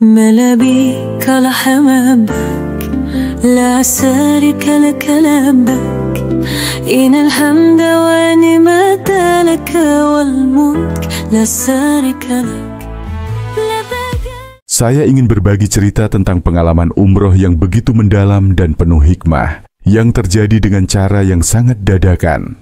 ما بيك لحم أبك لا شريك لك لبك إن الحمد والنعمة لك والملك لا شريك لك. Saya ingin berbagi cerita tentang pengalaman umroh yang begitu mendalam dan penuh hikmah yang terjadi dengan cara yang sangat dadakan.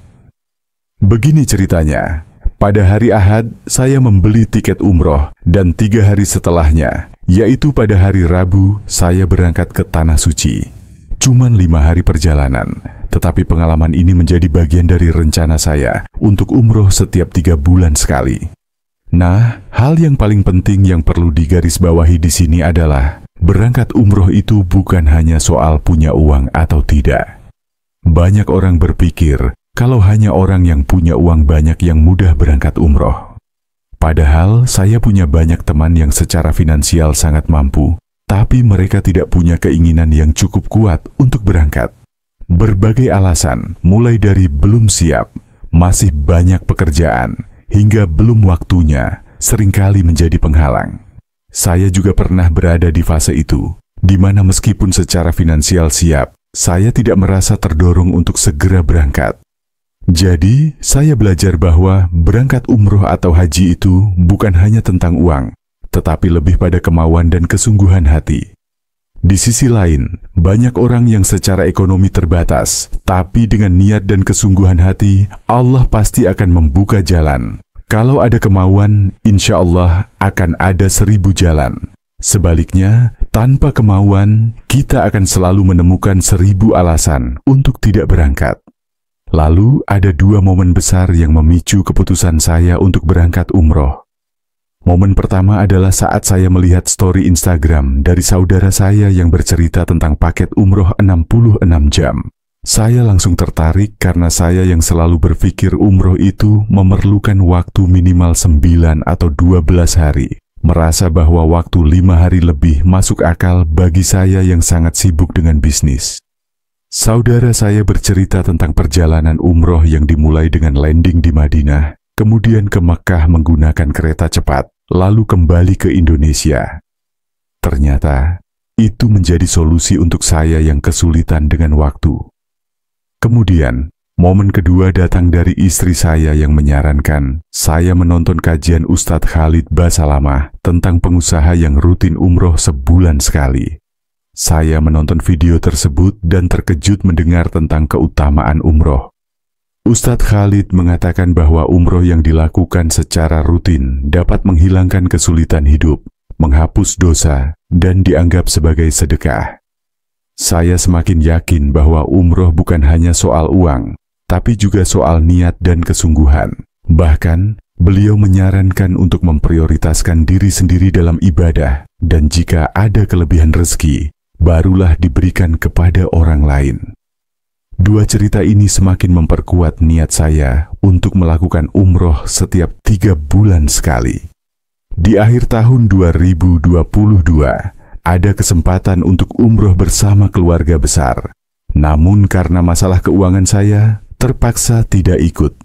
Begini ceritanya, pada hari Ahad saya membeli tiket umroh dan 3 hari setelahnya, yaitu pada hari Rabu, saya berangkat ke Tanah Suci. Cuman 5 hari perjalanan, tetapi pengalaman ini menjadi bagian dari rencana saya untuk umroh setiap 3 bulan sekali. Nah, hal yang paling penting yang perlu digarisbawahi di sini adalah berangkat umroh itu bukan hanya soal punya uang atau tidak. Banyak orang berpikir kalau hanya orang yang punya uang banyak yang mudah berangkat umroh. Padahal saya punya banyak teman yang secara finansial sangat mampu, tapi mereka tidak punya keinginan yang cukup kuat untuk berangkat. Berbagai alasan, mulai dari belum siap, masih banyak pekerjaan, hingga belum waktunya, seringkali menjadi penghalang. Saya juga pernah berada di fase itu, di mana meskipun secara finansial siap, saya tidak merasa terdorong untuk segera berangkat. Jadi, saya belajar bahwa berangkat umroh atau haji itu bukan hanya tentang uang, tetapi lebih pada kemauan dan kesungguhan hati. Di sisi lain, banyak orang yang secara ekonomi terbatas, tapi dengan niat dan kesungguhan hati, Allah pasti akan membuka jalan. Kalau ada kemauan, insya Allah akan ada 1000 jalan. Sebaliknya, tanpa kemauan, kita akan selalu menemukan 1000 alasan untuk tidak berangkat. Lalu, ada 2 momen besar yang memicu keputusan saya untuk berangkat umroh. Momen pertama adalah saat saya melihat story Instagram dari saudara saya yang bercerita tentang paket umroh 66 jam. Saya langsung tertarik karena saya yang selalu berpikir umroh itu memerlukan waktu minimal 9 atau 12 hari. Merasa bahwa waktu 5 hari lebih masuk akal bagi saya yang sangat sibuk dengan bisnis. Saudara saya bercerita tentang perjalanan umroh yang dimulai dengan landing di Madinah, kemudian ke Mekah menggunakan kereta cepat, lalu kembali ke Indonesia. Ternyata, itu menjadi solusi untuk saya yang kesulitan dengan waktu. Kemudian, momen kedua datang dari istri saya yang menyarankan saya menonton kajian Ustadz Khalid Basalamah tentang pengusaha yang rutin umroh sebulan sekali. Saya menonton video tersebut dan terkejut mendengar tentang keutamaan umroh. Ustadz Khalid mengatakan bahwa umroh yang dilakukan secara rutin dapat menghilangkan kesulitan hidup, menghapus dosa, dan dianggap sebagai sedekah. Saya semakin yakin bahwa umroh bukan hanya soal uang, tapi juga soal niat dan kesungguhan. Bahkan, beliau menyarankan untuk memprioritaskan diri sendiri dalam ibadah, dan jika ada kelebihan rezeki, barulah diberikan kepada orang lain. 2 cerita ini semakin memperkuat niat saya untuk melakukan umroh setiap 3 bulan sekali. Di akhir tahun 2022, ada kesempatan untuk umroh bersama keluarga besar. Namun karena masalah keuangan saya, terpaksa tidak ikut.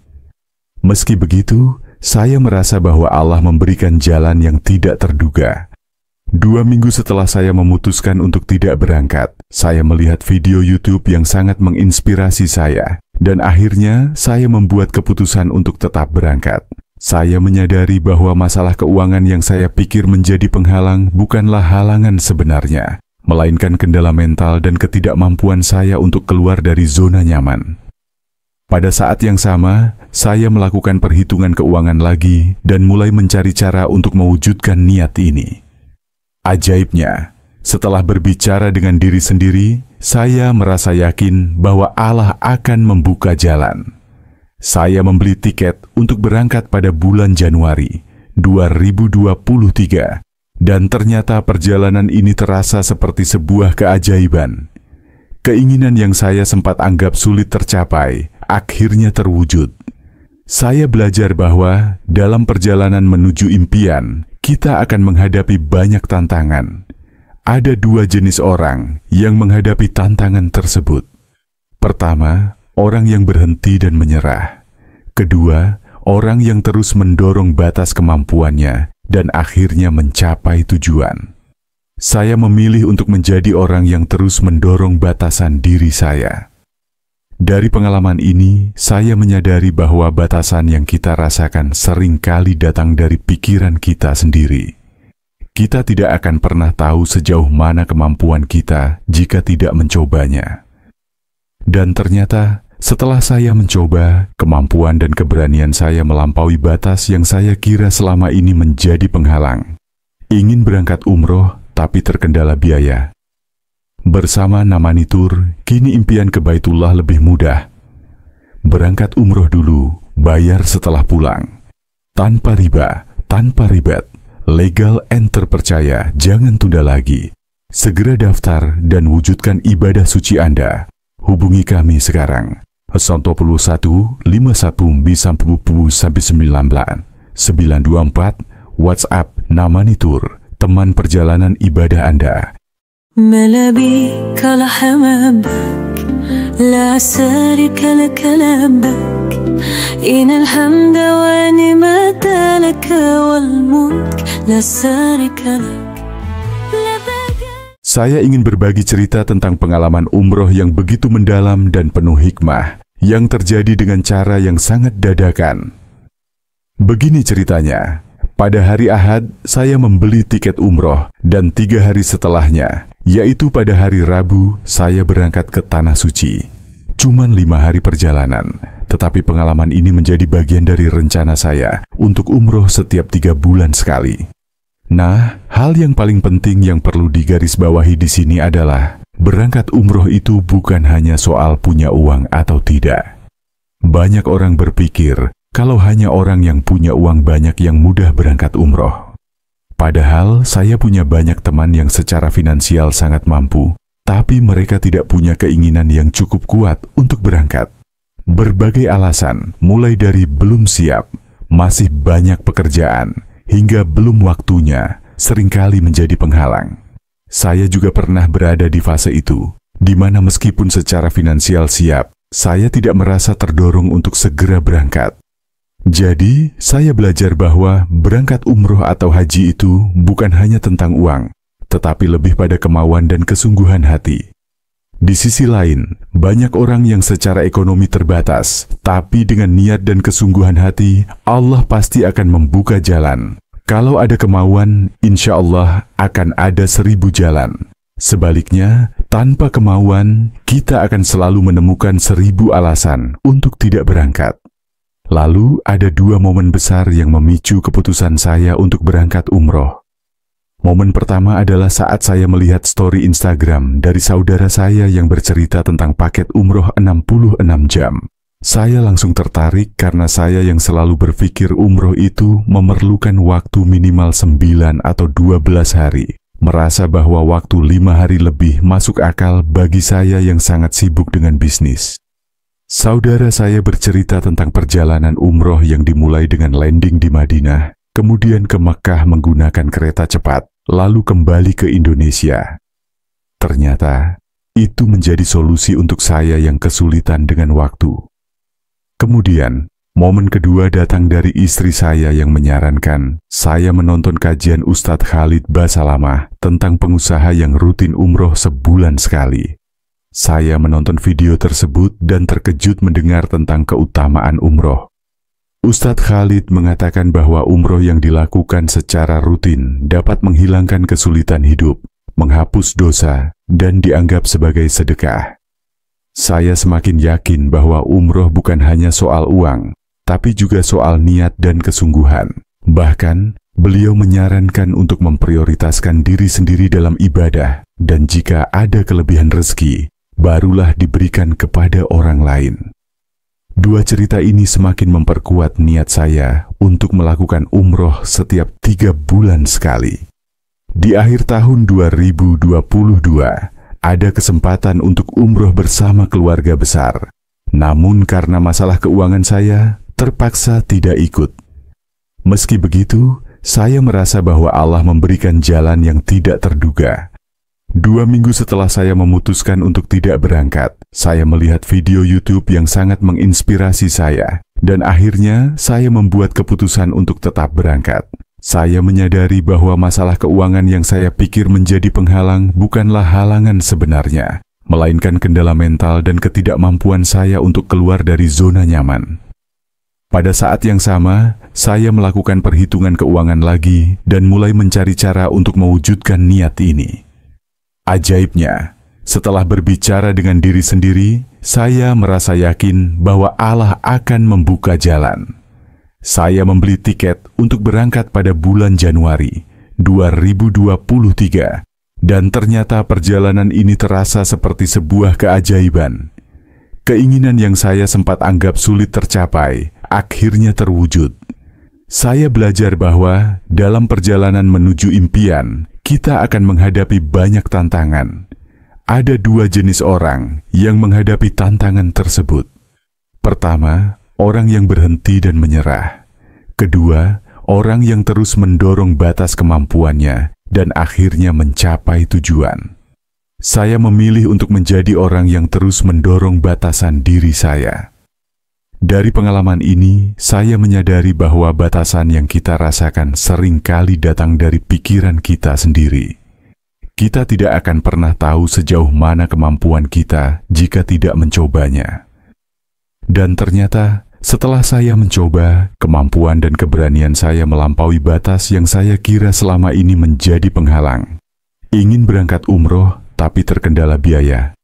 Meski begitu, saya merasa bahwa Allah memberikan jalan yang tidak terduga. 2 minggu setelah saya memutuskan untuk tidak berangkat, saya melihat video YouTube yang sangat menginspirasi saya, dan akhirnya saya membuat keputusan untuk tetap berangkat. Saya menyadari bahwa masalah keuangan yang saya pikir menjadi penghalang bukanlah halangan sebenarnya, melainkan kendala mental dan ketidakmampuan saya untuk keluar dari zona nyaman. Pada saat yang sama, saya melakukan perhitungan keuangan lagi dan mulai mencari cara untuk mewujudkan niat ini. Ajaibnya, setelah berbicara dengan diri sendiri, saya merasa yakin bahwa Allah akan membuka jalan. Saya membeli tiket untuk berangkat pada bulan Januari 2023, dan ternyata perjalanan ini terasa seperti sebuah keajaiban. Keinginan yang saya sempat anggap sulit tercapai, akhirnya terwujud. Saya belajar bahwa dalam perjalanan menuju impian, kita akan menghadapi banyak tantangan. Ada 2 jenis orang yang menghadapi tantangan tersebut. Pertama, orang yang berhenti dan menyerah. Kedua, orang yang terus mendorong batas kemampuannya dan akhirnya mencapai tujuan. saya memilih untuk menjadi orang yang terus mendorong batasan diri saya. Dari pengalaman ini, saya menyadari bahwa batasan yang kita rasakan sering kali datang dari pikiran kita sendiri. Kita tidak akan pernah tahu sejauh mana kemampuan kita jika tidak mencobanya. Dan ternyata, setelah saya mencoba, kemampuan dan keberanian saya melampaui batas yang saya kira selama ini menjadi penghalang. Ingin berangkat umroh, tapi terkendala biaya. Bersama Namani Tour, kini impian ke Baitullah lebih mudah. Berangkat umroh dulu, bayar setelah pulang. Tanpa riba, tanpa ribet, legal and terpercaya, jangan tunda lagi. Segera daftar dan wujudkan ibadah suci Anda. Hubungi kami sekarang. 01 51 sampai 19 924 WhatsApp Namani Tour, teman perjalanan ibadah Anda. ما بيك لحمامك لا شريك لك لبك إن الحمد والنعمة لك والملك لا شريك لك. Saya ingin berbagi cerita tentang pengalaman umroh yang begitu mendalam dan penuh hikmah, yang terjadi dengan cara yang sangat dadakan. Begini ceritanya, pada hari Ahad, saya membeli tiket umroh, dan 3 hari setelahnya, yaitu pada hari Rabu, saya berangkat ke Tanah Suci. Cuman 5 hari perjalanan, tetapi pengalaman ini menjadi bagian dari rencana saya untuk umroh setiap 3 bulan sekali. Nah, hal yang paling penting yang perlu digarisbawahi di sini adalah berangkat umroh itu bukan hanya soal punya uang atau tidak. Banyak orang berpikir kalau hanya orang yang punya uang banyak yang mudah berangkat umroh. Padahal saya punya banyak teman yang secara finansial sangat mampu, tapi mereka tidak punya keinginan yang cukup kuat untuk berangkat. Berbagai alasan, mulai dari belum siap, masih banyak pekerjaan, hingga belum waktunya, seringkali menjadi penghalang. Saya juga pernah berada di fase itu, di mana meskipun secara finansial siap, saya tidak merasa terdorong untuk segera berangkat. Jadi, saya belajar bahwa berangkat umroh atau haji itu bukan hanya tentang uang, tetapi lebih pada kemauan dan kesungguhan hati. Di sisi lain, banyak orang yang secara ekonomi terbatas, tapi dengan niat dan kesungguhan hati, Allah pasti akan membuka jalan. Kalau ada kemauan, insya Allah akan ada 1000 jalan. Sebaliknya, tanpa kemauan, kita akan selalu menemukan 1000 alasan untuk tidak berangkat. Lalu, ada 2 momen besar yang memicu keputusan saya untuk berangkat umroh. Momen pertama adalah saat saya melihat story Instagram dari saudara saya yang bercerita tentang paket umroh 66 jam. Saya langsung tertarik karena saya yang selalu berpikir umroh itu memerlukan waktu minimal 9 atau 12 hari. Merasa bahwa waktu 5 hari lebih masuk akal bagi saya yang sangat sibuk dengan bisnis. Saudara saya bercerita tentang perjalanan umroh yang dimulai dengan landing di Madinah, kemudian ke Mekah menggunakan kereta cepat, lalu kembali ke Indonesia. Ternyata, itu menjadi solusi untuk saya yang kesulitan dengan waktu. Kemudian, momen kedua datang dari istri saya yang menyarankan saya menonton kajian Ustadz Khalid Basalamah tentang pengusaha yang rutin umroh sebulan sekali. Saya menonton video tersebut dan terkejut mendengar tentang keutamaan umroh. Ustadz Khalid mengatakan bahwa umroh yang dilakukan secara rutin dapat menghilangkan kesulitan hidup, menghapus dosa, dan dianggap sebagai sedekah. Saya semakin yakin bahwa umroh bukan hanya soal uang, tapi juga soal niat dan kesungguhan. Bahkan, beliau menyarankan untuk memprioritaskan diri sendiri dalam ibadah, dan jika ada kelebihan rezeki, barulah diberikan kepada orang lain. 2 cerita ini semakin memperkuat niat saya untuk melakukan umroh setiap 3 bulan sekali. Di akhir tahun 2022, ada kesempatan untuk umroh bersama keluarga besar. Namun karena masalah keuangan saya, terpaksa tidak ikut. Meski begitu, saya merasa bahwa Allah memberikan jalan yang tidak terduga. 2 minggu setelah saya memutuskan untuk tidak berangkat, saya melihat video YouTube yang sangat menginspirasi saya, dan akhirnya saya membuat keputusan untuk tetap berangkat. Saya menyadari bahwa masalah keuangan yang saya pikir menjadi penghalang bukanlah halangan sebenarnya, melainkan kendala mental dan ketidakmampuan saya untuk keluar dari zona nyaman. Pada saat yang sama, saya melakukan perhitungan keuangan lagi dan mulai mencari cara untuk mewujudkan niat ini. Ajaibnya, setelah berbicara dengan diri sendiri, saya merasa yakin bahwa Allah akan membuka jalan. Saya membeli tiket untuk berangkat pada bulan Januari 2023, dan ternyata perjalanan ini terasa seperti sebuah keajaiban. Keinginan yang saya sempat anggap sulit tercapai, akhirnya terwujud. Saya belajar bahwa dalam perjalanan menuju impian, kita akan menghadapi banyak tantangan. Ada dua jenis orang yang menghadapi tantangan tersebut. Pertama, orang yang berhenti dan menyerah. Kedua, orang yang terus mendorong batas kemampuannya dan akhirnya mencapai tujuan. Saya memilih untuk menjadi orang yang terus mendorong batasan diri saya. Dari pengalaman ini, saya menyadari bahwa batasan yang kita rasakan seringkali datang dari pikiran kita sendiri. Kita tidak akan pernah tahu sejauh mana kemampuan kita jika tidak mencobanya. Dan ternyata, setelah saya mencoba, kemampuan dan keberanian saya melampaui batas yang saya kira selama ini menjadi penghalang. Ingin berangkat umroh, tapi terkendala biaya.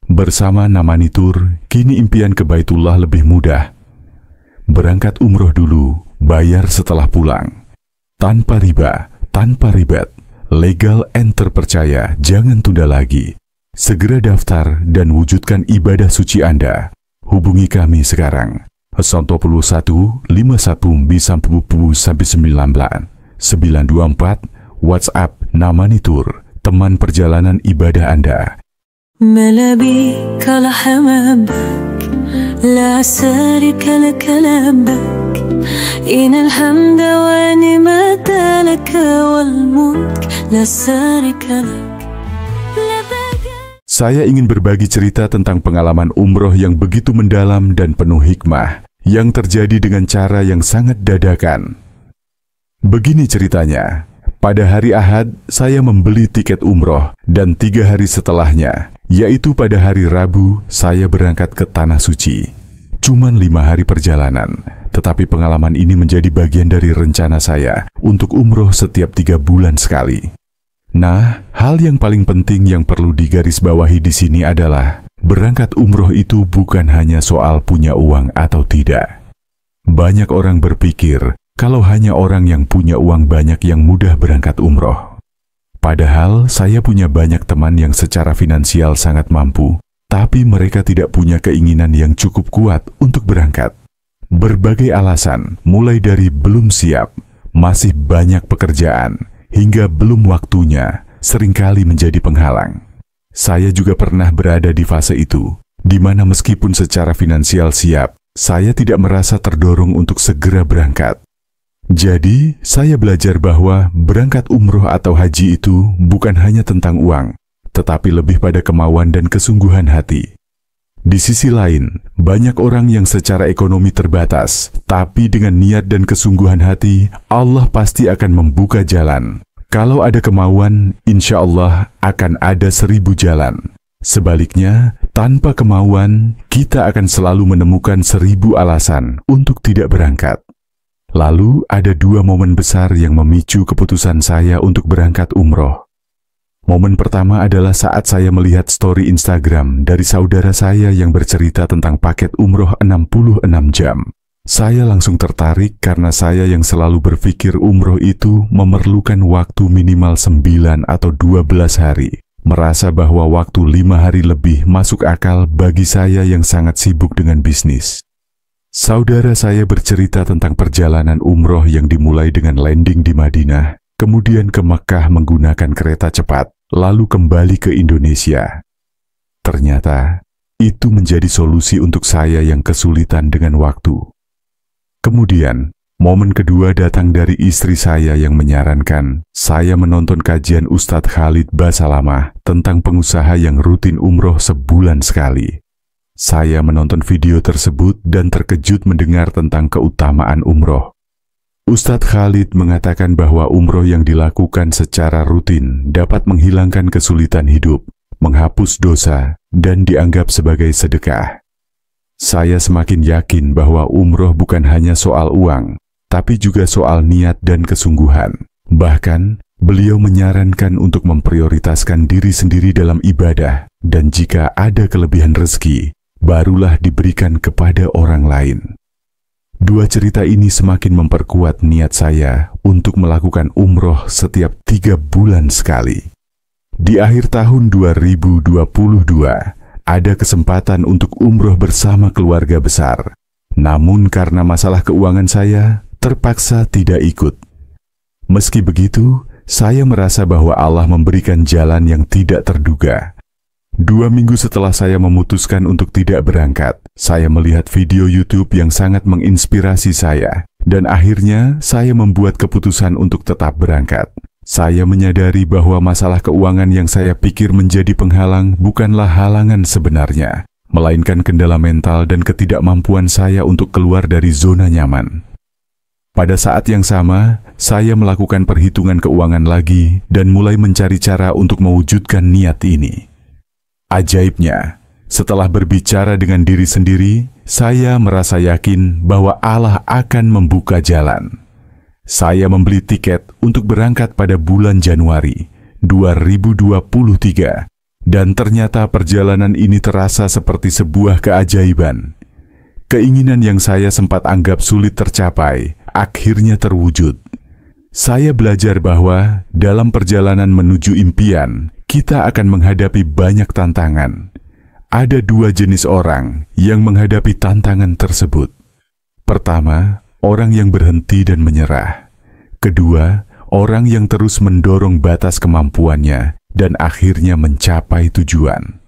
Bersama Namani Tour, kini impian ke Baitullah lebih mudah. Berangkat umroh dulu, bayar setelah pulang. Tanpa riba, tanpa ribet, legal and terpercaya, jangan tunda lagi. Segera daftar dan wujudkan ibadah suci Anda. Hubungi kami sekarang. 0151 924 WhatsApp Namani Tour, teman perjalanan ibadah Anda. ملابيك لحمابك لا سارك لك لبك إن الحمد ونعمة لك والملك لا سارك لك. Saya ingin berbagi cerita tentang pengalaman umroh yang begitu mendalam dan penuh hikmah, yang terjadi dengan cara yang sangat dadakan. Begini ceritanya, pada hari Ahad, saya membeli tiket umroh, dan 3 hari setelahnya, yaitu pada hari Rabu, saya berangkat ke Tanah Suci. Cuman 5 hari perjalanan, tetapi pengalaman ini menjadi bagian dari rencana saya untuk umroh setiap 3 bulan sekali. Nah, hal yang paling penting yang perlu digarisbawahi di sini adalah berangkat umroh itu bukan hanya soal punya uang atau tidak. Banyak orang berpikir kalau hanya orang yang punya uang banyak yang mudah berangkat umroh. Padahal saya punya banyak teman yang secara finansial sangat mampu, tapi mereka tidak punya keinginan yang cukup kuat untuk berangkat. Berbagai alasan, mulai dari belum siap, masih banyak pekerjaan, hingga belum waktunya, seringkali menjadi penghalang. Saya juga pernah berada di fase itu, di mana meskipun secara finansial siap, saya tidak merasa terdorong untuk segera berangkat. Jadi, saya belajar bahwa berangkat umroh atau haji itu bukan hanya tentang uang, tetapi lebih pada kemauan dan kesungguhan hati. Di sisi lain, banyak orang yang secara ekonomi terbatas, tapi dengan niat dan kesungguhan hati, Allah pasti akan membuka jalan. Kalau ada kemauan, insya Allah akan ada 1000 jalan. Sebaliknya, tanpa kemauan, kita akan selalu menemukan 1000 alasan untuk tidak berangkat. Lalu, ada 2 momen besar yang memicu keputusan saya untuk berangkat umroh. Momen pertama adalah saat saya melihat story Instagram dari saudara saya yang bercerita tentang paket umroh 66 jam. Saya langsung tertarik karena saya yang selalu berpikir umroh itu memerlukan waktu minimal 9 atau 12 hari. Merasa bahwa waktu 5 hari lebih masuk akal bagi saya yang sangat sibuk dengan bisnis. Saudara saya bercerita tentang perjalanan umroh yang dimulai dengan landing di Madinah, kemudian ke Mekah menggunakan kereta cepat, lalu kembali ke Indonesia. Ternyata, itu menjadi solusi untuk saya yang kesulitan dengan waktu. Kemudian, momen kedua datang dari istri saya yang menyarankan saya menonton kajian Ustadz Khalid Basalamah tentang pengusaha yang rutin umroh sebulan sekali. Saya menonton video tersebut dan terkejut mendengar tentang keutamaan umroh. Ustadz Khalid mengatakan bahwa umroh yang dilakukan secara rutin dapat menghilangkan kesulitan hidup, menghapus dosa, dan dianggap sebagai sedekah. Saya semakin yakin bahwa umroh bukan hanya soal uang, tapi juga soal niat dan kesungguhan. Bahkan, beliau menyarankan untuk memprioritaskan diri sendiri dalam ibadah, dan jika ada kelebihan rezeki, barulah diberikan kepada orang lain. Dua cerita ini semakin memperkuat niat saya untuk melakukan umroh setiap 3 bulan sekali. Di akhir tahun 2022, ada kesempatan untuk umroh bersama keluarga besar. Namun karena masalah keuangan saya, terpaksa tidak ikut. Meski begitu, saya merasa bahwa Allah memberikan jalan yang tidak terduga. 2 minggu setelah saya memutuskan untuk tidak berangkat, saya melihat video YouTube yang sangat menginspirasi saya, dan akhirnya saya membuat keputusan untuk tetap berangkat. Saya menyadari bahwa masalah keuangan yang saya pikir menjadi penghalang bukanlah halangan sebenarnya, melainkan kendala mental dan ketidakmampuan saya untuk keluar dari zona nyaman. Pada saat yang sama, saya melakukan perhitungan keuangan lagi dan mulai mencari cara untuk mewujudkan niat ini. Ajaibnya, setelah berbicara dengan diri sendiri, saya merasa yakin bahwa Allah akan membuka jalan. Saya membeli tiket untuk berangkat pada bulan Januari 2023, dan ternyata perjalanan ini terasa seperti sebuah keajaiban. Keinginan yang saya sempat anggap sulit tercapai, akhirnya terwujud. Saya belajar bahwa dalam perjalanan menuju impian, kita akan menghadapi banyak tantangan. Ada 2 jenis orang yang menghadapi tantangan tersebut. Pertama, orang yang berhenti dan menyerah. Kedua, orang yang terus mendorong batas kemampuannya dan akhirnya mencapai tujuan.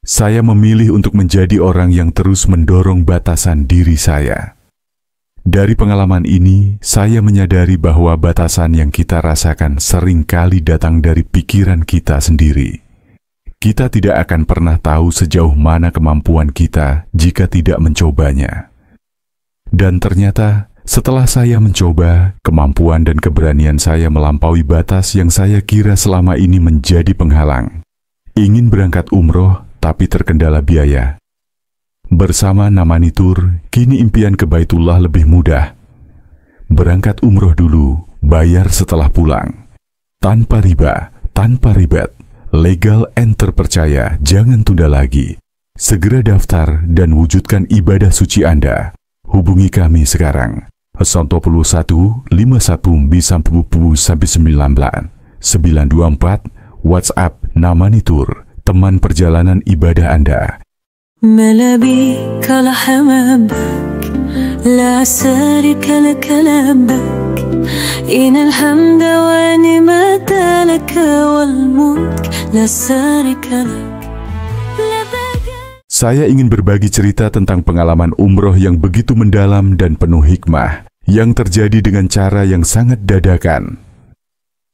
Saya memilih untuk menjadi orang yang terus mendorong batasan diri saya. Dari pengalaman ini, saya menyadari bahwa batasan yang kita rasakan seringkali datang dari pikiran kita sendiri. Kita tidak akan pernah tahu sejauh mana kemampuan kita jika tidak mencobanya. Dan ternyata, setelah saya mencoba, kemampuan dan keberanian saya melampaui batas yang saya kira selama ini menjadi penghalang. Ingin berangkat umroh, tapi terkendala biaya. Bersama Namani Tour, kini impian ke Baitullah lebih mudah. Berangkat umroh dulu, bayar setelah pulang. Tanpa riba, tanpa ribet, legal and terpercaya, jangan tunda lagi. Segera daftar dan wujudkan ibadah suci Anda. Hubungi kami sekarang. 01 51 bisa 19 924 WhatsApp Namani Tour, teman perjalanan ibadah Anda. ملا بيك لحمامك لا شريك لك لبك إن الحمد ونعمة لك والملك لا شريك لك. Saya ingin berbagi cerita tentang pengalaman umroh yang begitu mendalam dan penuh hikmah yang terjadi dengan cara yang sangat dadakan.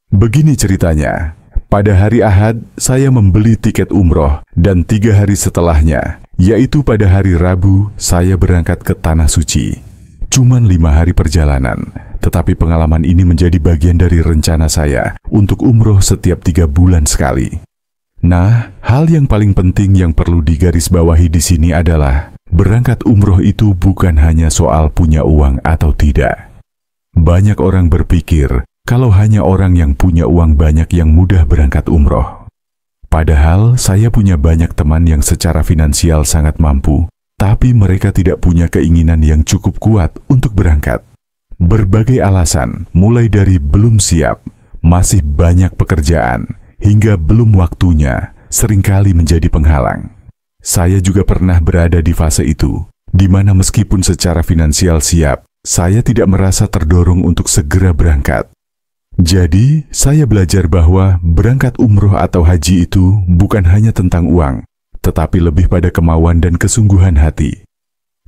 Begini ceritanya. Pada hari Ahad, saya membeli tiket umroh, dan 3 hari setelahnya, yaitu pada hari Rabu, saya berangkat ke Tanah Suci. Cuman 5 hari perjalanan, tetapi pengalaman ini menjadi bagian dari rencana saya untuk umroh setiap 3 bulan sekali. Nah, hal yang paling penting yang perlu digarisbawahi di sini adalah, berangkat umroh itu bukan hanya soal punya uang atau tidak. Banyak orang berpikir, kalau hanya orang yang punya uang banyak yang mudah berangkat umroh. Padahal saya punya banyak teman yang secara finansial sangat mampu, tapi mereka tidak punya keinginan yang cukup kuat untuk berangkat. Berbagai alasan, mulai dari belum siap, masih banyak pekerjaan, hingga belum waktunya, seringkali menjadi penghalang. Saya juga pernah berada di fase itu, di mana meskipun secara finansial siap, saya tidak merasa terdorong untuk segera berangkat. Jadi, saya belajar bahwa berangkat umroh atau haji itu bukan hanya tentang uang, tetapi lebih pada kemauan dan kesungguhan hati.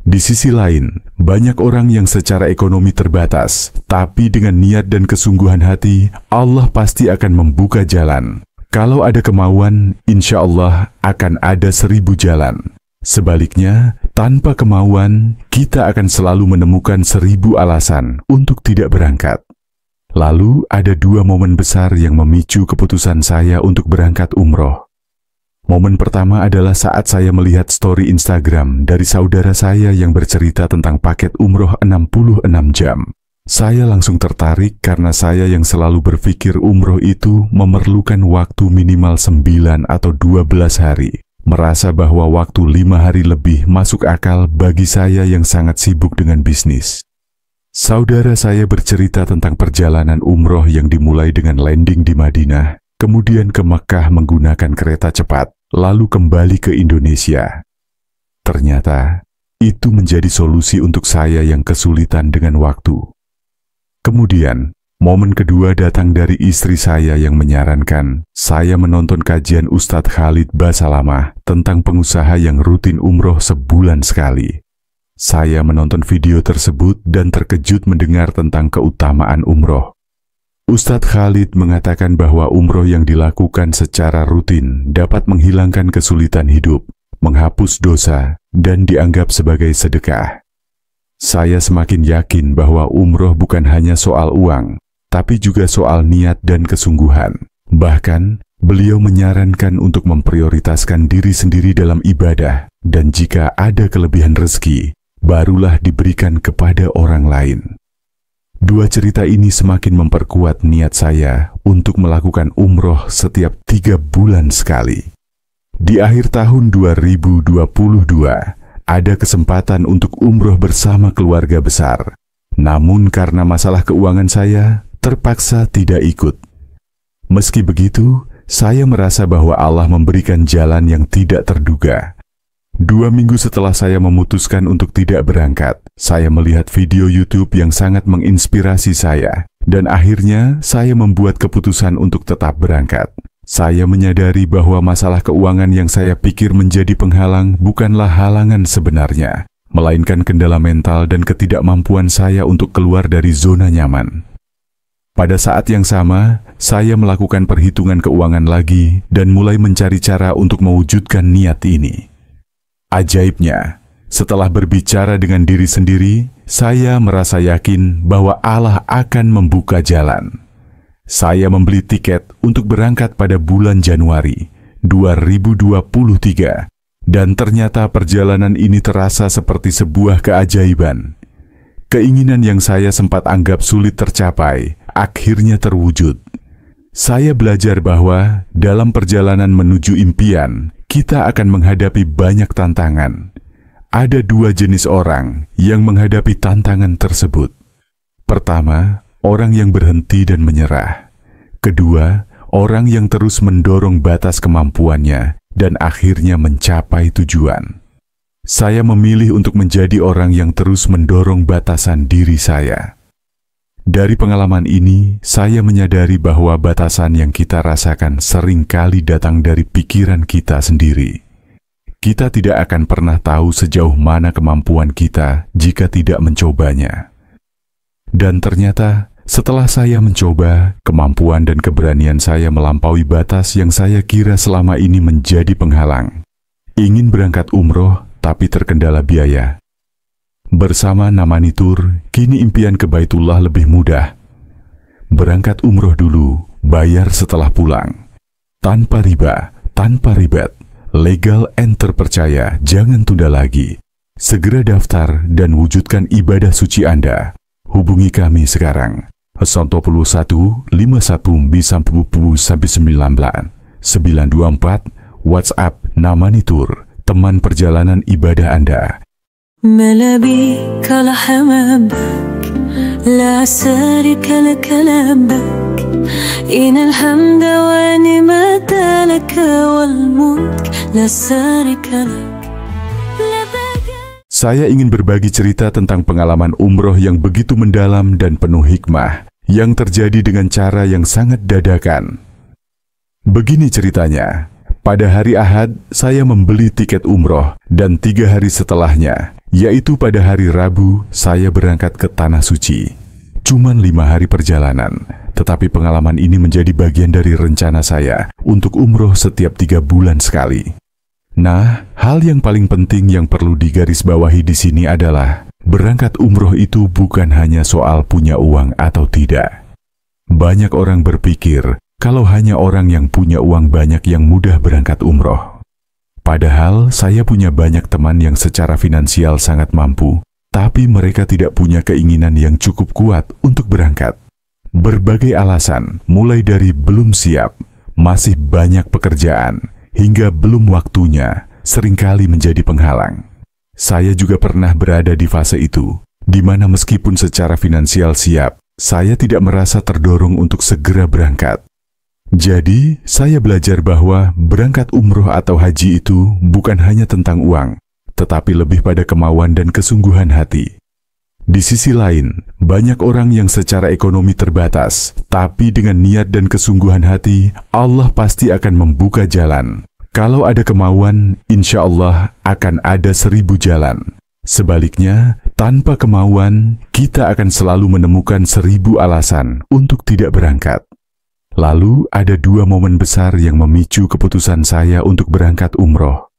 Di sisi lain, banyak orang yang secara ekonomi terbatas, tapi dengan niat dan kesungguhan hati, Allah pasti akan membuka jalan. Kalau ada kemauan, insya Allah akan ada 1000 jalan. Sebaliknya, tanpa kemauan, kita akan selalu menemukan 1000 alasan untuk tidak berangkat. Lalu, ada 2 momen besar yang memicu keputusan saya untuk berangkat umroh. Momen pertama adalah saat saya melihat story Instagram dari saudara saya yang bercerita tentang paket umroh 66 jam. Saya langsung tertarik karena saya yang selalu berpikir umroh itu memerlukan waktu minimal 9 atau 12 hari. Merasa bahwa waktu 5 hari lebih masuk akal bagi saya yang sangat sibuk dengan bisnis. Saudara saya bercerita tentang perjalanan umroh yang dimulai dengan landing di Madinah, kemudian ke Mekah menggunakan kereta cepat, lalu kembali ke Indonesia. Ternyata, itu menjadi solusi untuk saya yang kesulitan dengan waktu. Kemudian, momen kedua datang dari istri saya yang menyarankan saya menonton kajian Ustadz Khalid Basalamah tentang pengusaha yang rutin umroh sebulan sekali. Saya menonton video tersebut dan terkejut mendengar tentang keutamaan umroh. Ustadz Khalid mengatakan bahwa umroh yang dilakukan secara rutin dapat menghilangkan kesulitan hidup, menghapus dosa, dan dianggap sebagai sedekah. Saya semakin yakin bahwa umroh bukan hanya soal uang, tapi juga soal niat dan kesungguhan. Bahkan, beliau menyarankan untuk memprioritaskan diri sendiri dalam ibadah, dan jika ada kelebihan rezeki, barulah diberikan kepada orang lain. 2 cerita ini semakin memperkuat niat saya untuk melakukan umroh setiap 3 bulan sekali. Di akhir tahun 2022, ada kesempatan untuk umroh bersama keluarga besar. Namun karena masalah keuangan saya, terpaksa tidak ikut. Meski begitu, saya merasa bahwa Allah memberikan jalan yang tidak terduga. 2 minggu setelah saya memutuskan untuk tidak berangkat, saya melihat video YouTube yang sangat menginspirasi saya, dan akhirnya saya membuat keputusan untuk tetap berangkat. Saya menyadari bahwa masalah keuangan yang saya pikir menjadi penghalang bukanlah halangan sebenarnya, melainkan kendala mental dan ketidakmampuan saya untuk keluar dari zona nyaman. Pada saat yang sama, saya melakukan perhitungan keuangan lagi dan mulai mencari cara untuk mewujudkan niat ini. Ajaibnya, setelah berbicara dengan diri sendiri, saya merasa yakin bahwa Allah akan membuka jalan. Saya membeli tiket untuk berangkat pada bulan Januari 2023, dan ternyata perjalanan ini terasa seperti sebuah keajaiban. Keinginan yang saya sempat anggap sulit tercapai, akhirnya terwujud. Saya belajar bahwa dalam perjalanan menuju impian, kita akan menghadapi banyak tantangan. Ada 2 jenis orang yang menghadapi tantangan tersebut. Pertama, orang yang berhenti dan menyerah. Kedua, orang yang terus mendorong batas kemampuannya dan akhirnya mencapai tujuan. Saya memilih untuk menjadi orang yang terus mendorong batasan diri saya. Dari pengalaman ini, saya menyadari bahwa batasan yang kita rasakan seringkali datang dari pikiran kita sendiri. Kita tidak akan pernah tahu sejauh mana kemampuan kita jika tidak mencobanya. Dan ternyata, setelah saya mencoba, kemampuan dan keberanian saya melampaui batas yang saya kira selama ini menjadi penghalang. Ingin berangkat umroh, tapi terkendala biaya. Bersama Namani Tour, kini impian ke Baitullah lebih mudah. Berangkat umroh dulu, bayar setelah pulang. Tanpa riba, tanpa ribet. Legal and terpercaya, jangan tunda lagi. Segera daftar dan wujudkan ibadah suci Anda. Hubungi kami sekarang. 01 51 19 924 WhatsApp Namani Tour, teman perjalanan ibadah Anda. ملابيك لحمامك لا سارك لك لبك إن الحمد ونعمة لك والملك لا سارك لك. Saya ingin berbagi cerita tentang pengalaman umroh yang begitu mendalam dan penuh hikmah yang terjadi dengan cara yang sangat dadakan. Begini ceritanya. Pada hari Ahad, saya membeli tiket umroh dan 3 hari setelahnya, yaitu pada hari Rabu, saya berangkat ke Tanah Suci. Cuman 5 hari perjalanan, tetapi pengalaman ini menjadi bagian dari rencana saya untuk umroh setiap 3 bulan sekali. Nah, hal yang paling penting yang perlu digarisbawahi di sini adalah berangkat umroh itu bukan hanya soal punya uang atau tidak. Banyak orang berpikir kalau hanya orang yang punya uang banyak yang mudah berangkat umroh. Padahal saya punya banyak teman yang secara finansial sangat mampu, tapi mereka tidak punya keinginan yang cukup kuat untuk berangkat. Berbagai alasan, mulai dari belum siap, masih banyak pekerjaan, hingga belum waktunya, seringkali menjadi penghalang. Saya juga pernah berada di fase itu, di mana meskipun secara finansial siap, saya tidak merasa terdorong untuk segera berangkat. Jadi, saya belajar bahwa berangkat umroh atau haji itu bukan hanya tentang uang, tetapi lebih pada kemauan dan kesungguhan hati. Di sisi lain, banyak orang yang secara ekonomi terbatas, tapi dengan niat dan kesungguhan hati, Allah pasti akan membuka jalan. Kalau ada kemauan, insya Allah akan ada 1000 jalan. Sebaliknya, tanpa kemauan, kita akan selalu menemukan 1000 alasan untuk tidak berangkat. Lalu, ada 2 momen besar yang memicu keputusan saya untuk berangkat umroh.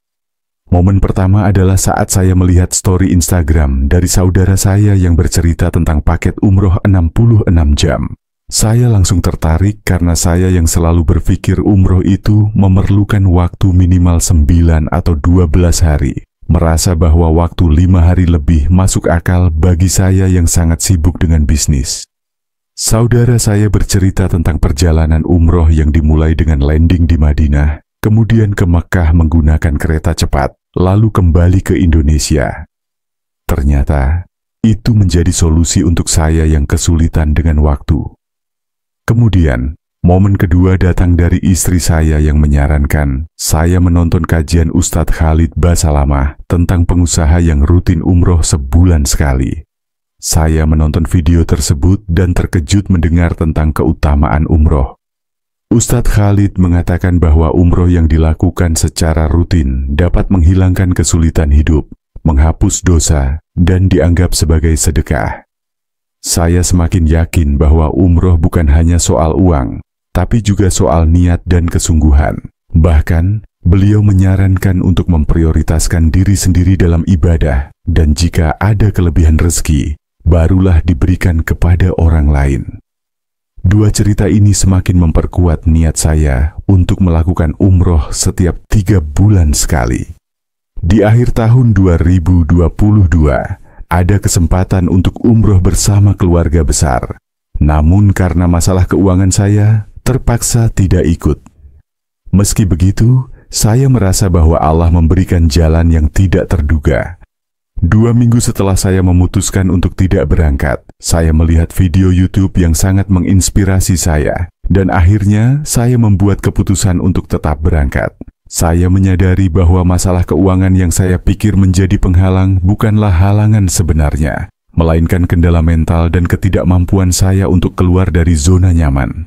Momen pertama adalah saat saya melihat story Instagram dari saudara saya yang bercerita tentang paket umroh 66 jam. Saya langsung tertarik karena saya yang selalu berpikir umroh itu memerlukan waktu minimal 9 atau 12 hari. Merasa bahwa waktu 5 hari lebih masuk akal bagi saya yang sangat sibuk dengan bisnis. Saudara saya bercerita tentang perjalanan umroh yang dimulai dengan landing di Madinah, kemudian ke Mekah menggunakan kereta cepat, lalu kembali ke Indonesia. Ternyata, itu menjadi solusi untuk saya yang kesulitan dengan waktu. Kemudian, momen kedua datang dari istri saya yang menyarankan saya menonton kajian Ustadz Khalid Basalamah tentang pengusaha yang rutin umroh sebulan sekali. Saya menonton video tersebut dan terkejut mendengar tentang keutamaan umroh. Ustadz Khalid mengatakan bahwa umroh yang dilakukan secara rutin dapat menghilangkan kesulitan hidup, menghapus dosa, dan dianggap sebagai sedekah. Saya semakin yakin bahwa umroh bukan hanya soal uang, tapi juga soal niat dan kesungguhan. Bahkan, beliau menyarankan untuk memprioritaskan diri sendiri dalam ibadah, dan jika ada kelebihan rezeki, barulah diberikan kepada orang lain. 2 cerita ini semakin memperkuat niat saya untuk melakukan umroh setiap 3 bulan sekali. Di akhir tahun 2022, ada kesempatan untuk umroh bersama keluarga besar. Namun karena masalah keuangan saya, terpaksa tidak ikut. Meski begitu, saya merasa bahwa Allah memberikan jalan yang tidak terduga. 2 minggu setelah saya memutuskan untuk tidak berangkat, saya melihat video YouTube yang sangat menginspirasi saya, dan akhirnya saya membuat keputusan untuk tetap berangkat. Saya menyadari bahwa masalah keuangan yang saya pikir menjadi penghalang bukanlah halangan sebenarnya, melainkan kendala mental dan ketidakmampuan saya untuk keluar dari zona nyaman.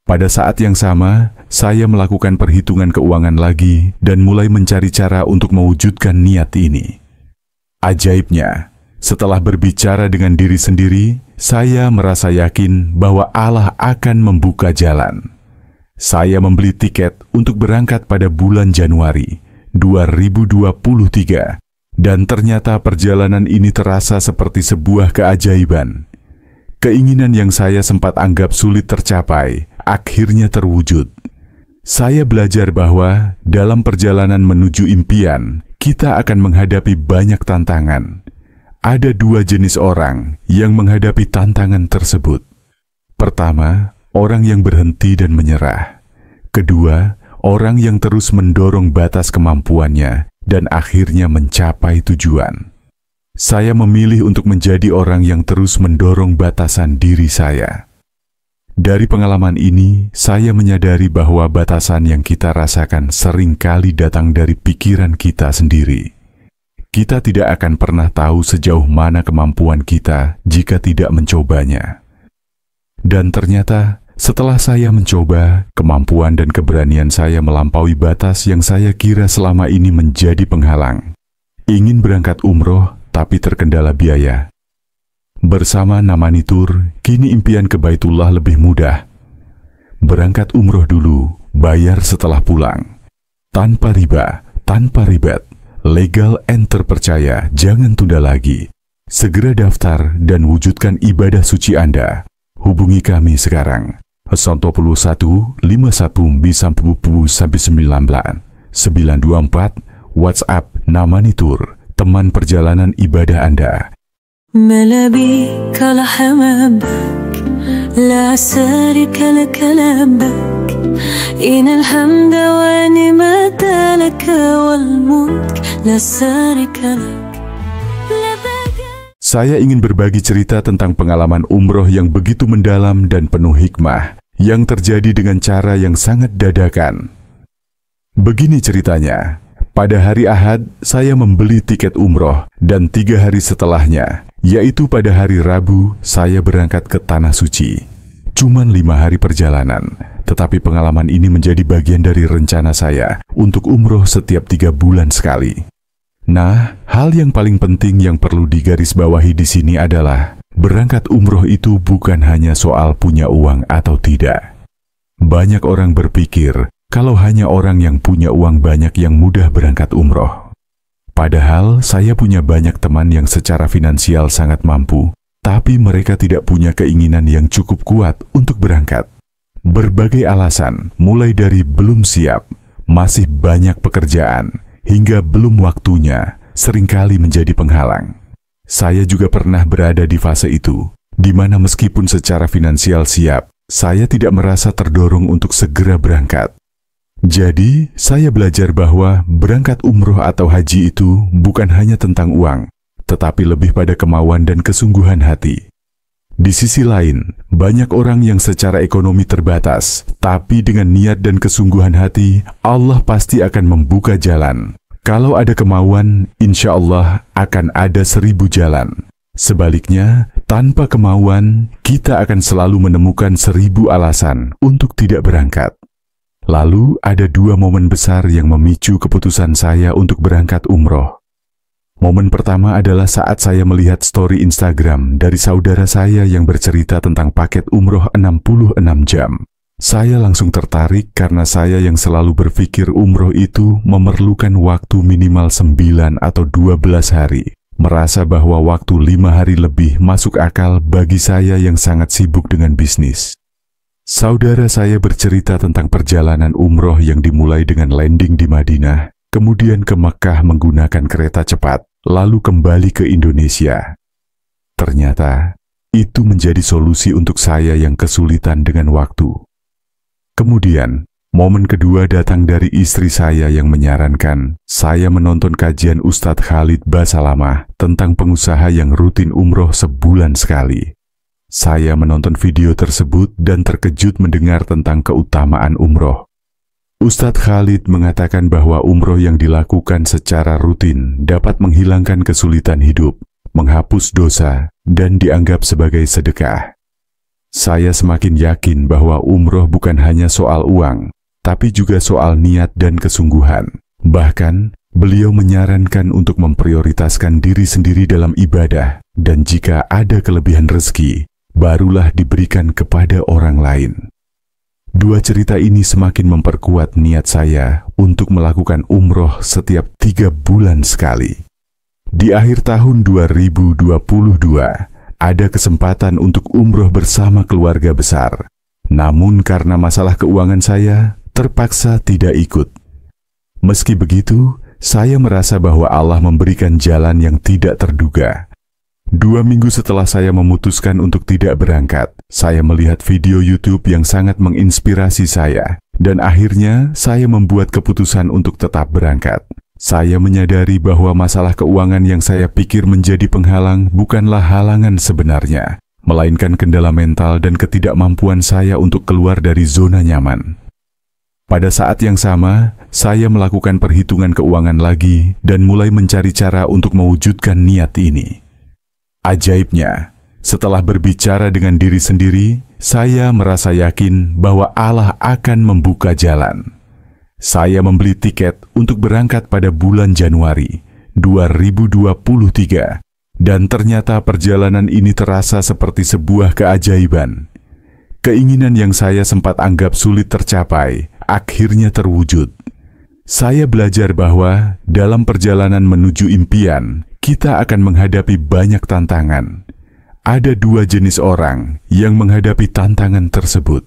Pada saat yang sama, saya melakukan perhitungan keuangan lagi dan mulai mencari cara untuk mewujudkan niat ini. Ajaibnya, setelah berbicara dengan diri sendiri, saya merasa yakin bahwa Allah akan membuka jalan. Saya membeli tiket untuk berangkat pada bulan Januari 2023, dan ternyata perjalanan ini terasa seperti sebuah keajaiban. Keinginan yang saya sempat anggap sulit tercapai, akhirnya terwujud. Saya belajar bahwa dalam perjalanan menuju impian, kita akan menghadapi banyak tantangan. Ada 2 jenis orang yang menghadapi tantangan tersebut. Pertama, orang yang berhenti dan menyerah. Kedua, orang yang terus mendorong batas kemampuannya dan akhirnya mencapai tujuan. Saya memilih untuk menjadi orang yang terus mendorong batasan diri saya. Dari pengalaman ini, saya menyadari bahwa batasan yang kita rasakan seringkali datang dari pikiran kita sendiri. Kita tidak akan pernah tahu sejauh mana kemampuan kita jika tidak mencobanya. Dan ternyata, setelah saya mencoba, kemampuan dan keberanian saya melampaui batas yang saya kira selama ini menjadi penghalang. Ingin berangkat umroh, tapi terkendala biaya. Bersama Namani Tour, kini impian ke Baitullah lebih mudah. Berangkat umroh dulu, bayar setelah pulang. Tanpa riba, tanpa ribet, legal and terpercaya. Jangan tunda lagi. Segera daftar dan wujudkan ibadah suci Anda. Hubungi kami sekarang. 0151 924 WhatsApp Namani Tour, teman perjalanan ibadah Anda. ملابيك لحمامك لا شريك لك لبك إن الحمد ونعمة لك والملك لا شريك لك. Saya ingin berbagi cerita tentang pengalaman umroh yang begitu mendalam dan penuh hikmah yang terjadi dengan cara yang sangat dadakan. Begini ceritanya. Pada hari Ahad, saya membeli tiket umroh dan 3 hari setelahnya, yaitu pada hari Rabu, saya berangkat ke Tanah Suci. Cuman 5 hari perjalanan, tetapi pengalaman ini menjadi bagian dari rencana saya untuk umroh setiap 3 bulan sekali. Nah, hal yang paling penting yang perlu digarisbawahi di sini adalah berangkat umroh itu bukan hanya soal punya uang atau tidak. Banyak orang berpikir kalau hanya orang yang punya uang banyak yang mudah berangkat umroh. Padahal saya punya banyak teman yang secara finansial sangat mampu, tapi mereka tidak punya keinginan yang cukup kuat untuk berangkat. Berbagai alasan, mulai dari belum siap, masih banyak pekerjaan, hingga belum waktunya, seringkali menjadi penghalang. Saya juga pernah berada di fase itu, di mana meskipun secara finansial siap, saya tidak merasa terdorong untuk segera berangkat. Jadi, saya belajar bahwa berangkat umroh atau haji itu bukan hanya tentang uang, tetapi lebih pada kemauan dan kesungguhan hati. Di sisi lain, banyak orang yang secara ekonomi terbatas, tapi dengan niat dan kesungguhan hati, Allah pasti akan membuka jalan. Kalau ada kemauan, insya Allah akan ada 1000 jalan. Sebaliknya, tanpa kemauan, kita akan selalu menemukan 1000 alasan untuk tidak berangkat. Lalu ada 2 momen besar yang memicu keputusan saya untuk berangkat umroh. Momen pertama adalah saat saya melihat story Instagram dari saudara saya yang bercerita tentang paket umroh 66 jam. Saya langsung tertarik karena saya yang selalu berpikir umroh itu memerlukan waktu minimal 9 atau 12 hari. Merasa bahwa waktu 5 hari lebih masuk akal bagi saya yang sangat sibuk dengan bisnis. Saudara saya bercerita tentang perjalanan umroh yang dimulai dengan landing di Madinah, kemudian ke Mekkah menggunakan kereta cepat, lalu kembali ke Indonesia. Ternyata, itu menjadi solusi untuk saya yang kesulitan dengan waktu. Kemudian, momen kedua datang dari istri saya yang menyarankan saya menonton kajian Ustadz Khalid Basalamah tentang pengusaha yang rutin umroh sebulan sekali. Saya menonton video tersebut dan terkejut mendengar tentang keutamaan umroh. Ustadz Khalid mengatakan bahwa umroh yang dilakukan secara rutin dapat menghilangkan kesulitan hidup, menghapus dosa, dan dianggap sebagai sedekah. Saya semakin yakin bahwa umroh bukan hanya soal uang, tapi juga soal niat dan kesungguhan. Bahkan, beliau menyarankan untuk memprioritaskan diri sendiri dalam ibadah, dan jika ada kelebihan rezeki, barulah diberikan kepada orang lain. 2 cerita ini semakin memperkuat niat saya untuk melakukan umroh setiap 3 bulan sekali. Di akhir tahun 2022, ada kesempatan untuk umroh bersama keluarga besar. Namun karena masalah keuangan saya, terpaksa tidak ikut. Meski begitu, saya merasa bahwa Allah memberikan jalan yang tidak terduga. 2 minggu setelah saya memutuskan untuk tidak berangkat, saya melihat video YouTube yang sangat menginspirasi saya, dan akhirnya saya membuat keputusan untuk tetap berangkat. Saya menyadari bahwa masalah keuangan yang saya pikir menjadi penghalang bukanlah halangan sebenarnya, melainkan kendala mental dan ketidakmampuan saya untuk keluar dari zona nyaman. Pada saat yang sama, saya melakukan perhitungan keuangan lagi dan mulai mencari cara untuk mewujudkan niat ini. Ajaibnya, setelah berbicara dengan diri sendiri, saya merasa yakin bahwa Allah akan membuka jalan. Saya membeli tiket untuk berangkat pada bulan Januari 2023, dan ternyata perjalanan ini terasa seperti sebuah keajaiban. Keinginan yang saya sempat anggap sulit tercapai, akhirnya terwujud. Saya belajar bahwa dalam perjalanan menuju impian, kita akan menghadapi banyak tantangan. Ada dua jenis orang yang menghadapi tantangan tersebut.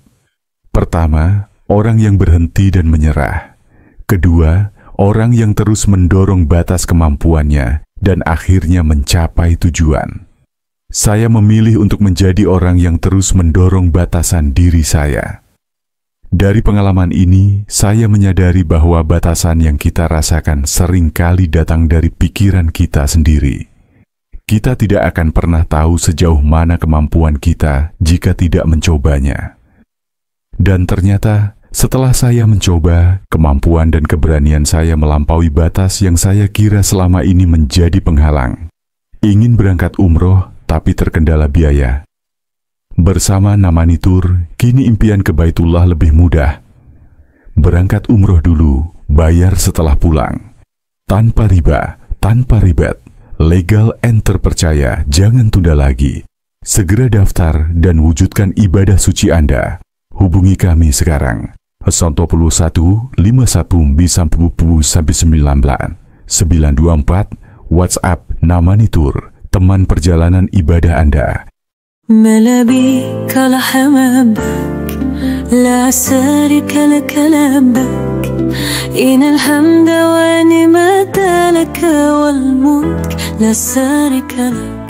Pertama, orang yang berhenti dan menyerah. Kedua, orang yang terus mendorong batas kemampuannya dan akhirnya mencapai tujuan. Saya memilih untuk menjadi orang yang terus mendorong batasan diri saya. Dari pengalaman ini, saya menyadari bahwa batasan yang kita rasakan seringkali datang dari pikiran kita sendiri. Kita tidak akan pernah tahu sejauh mana kemampuan kita jika tidak mencobanya. Dan ternyata, setelah saya mencoba, kemampuan dan keberanian saya melampaui batas yang saya kira selama ini menjadi penghalang. Ingin berangkat umroh, tapi terkendala biaya. Bersama Namani Tour, kini impian ke Baitullah lebih mudah. Berangkat umroh dulu, bayar setelah pulang. Tanpa riba, tanpa ribet, legal and terpercaya, jangan tunda lagi. Segera daftar dan wujudkan ibadah suci Anda. Hubungi kami sekarang. 01 51 924 WhatsApp Namani Tour, teman perjalanan ibadah Anda. ملابيك لحمامك لا شريك لك لبك إن الحمد ونعمة لك والملك لا شريك لك.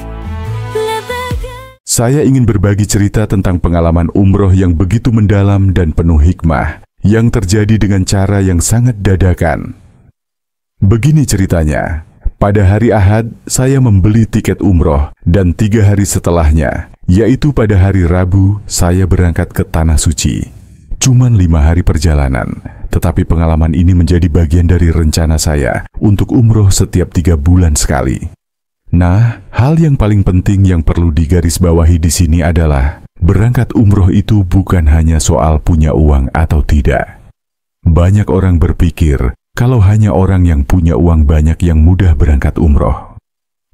Saya ingin berbagi cerita tentang pengalaman umroh yang begitu mendalam dan penuh hikmah, yang terjadi dengan cara yang sangat dadakan. Begini ceritanya, pada hari Ahad, saya membeli tiket umroh, dan 3 hari setelahnya, yaitu pada hari Rabu, saya berangkat ke Tanah Suci. Cuman 5 hari perjalanan, tetapi pengalaman ini menjadi bagian dari rencana saya untuk umroh setiap 3 bulan sekali. Nah, hal yang paling penting yang perlu digarisbawahi di sini adalah berangkat umroh itu bukan hanya soal punya uang atau tidak. Banyak orang berpikir kalau hanya orang yang punya uang banyak yang mudah berangkat umroh.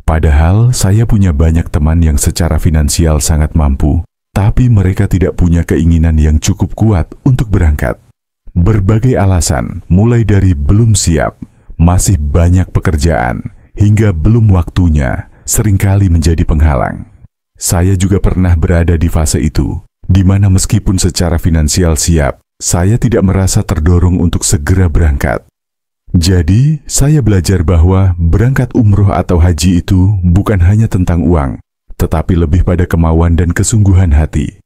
Padahal saya punya banyak teman yang secara finansial sangat mampu, tapi mereka tidak punya keinginan yang cukup kuat untuk berangkat. Berbagai alasan, mulai dari belum siap, masih banyak pekerjaan, hingga belum waktunya, seringkali menjadi penghalang. Saya juga pernah berada di fase itu, di mana meskipun secara finansial siap, saya tidak merasa terdorong untuk segera berangkat. Jadi, saya belajar bahwa berangkat umroh atau haji itu bukan hanya tentang uang, tetapi lebih pada kemauan dan kesungguhan hati.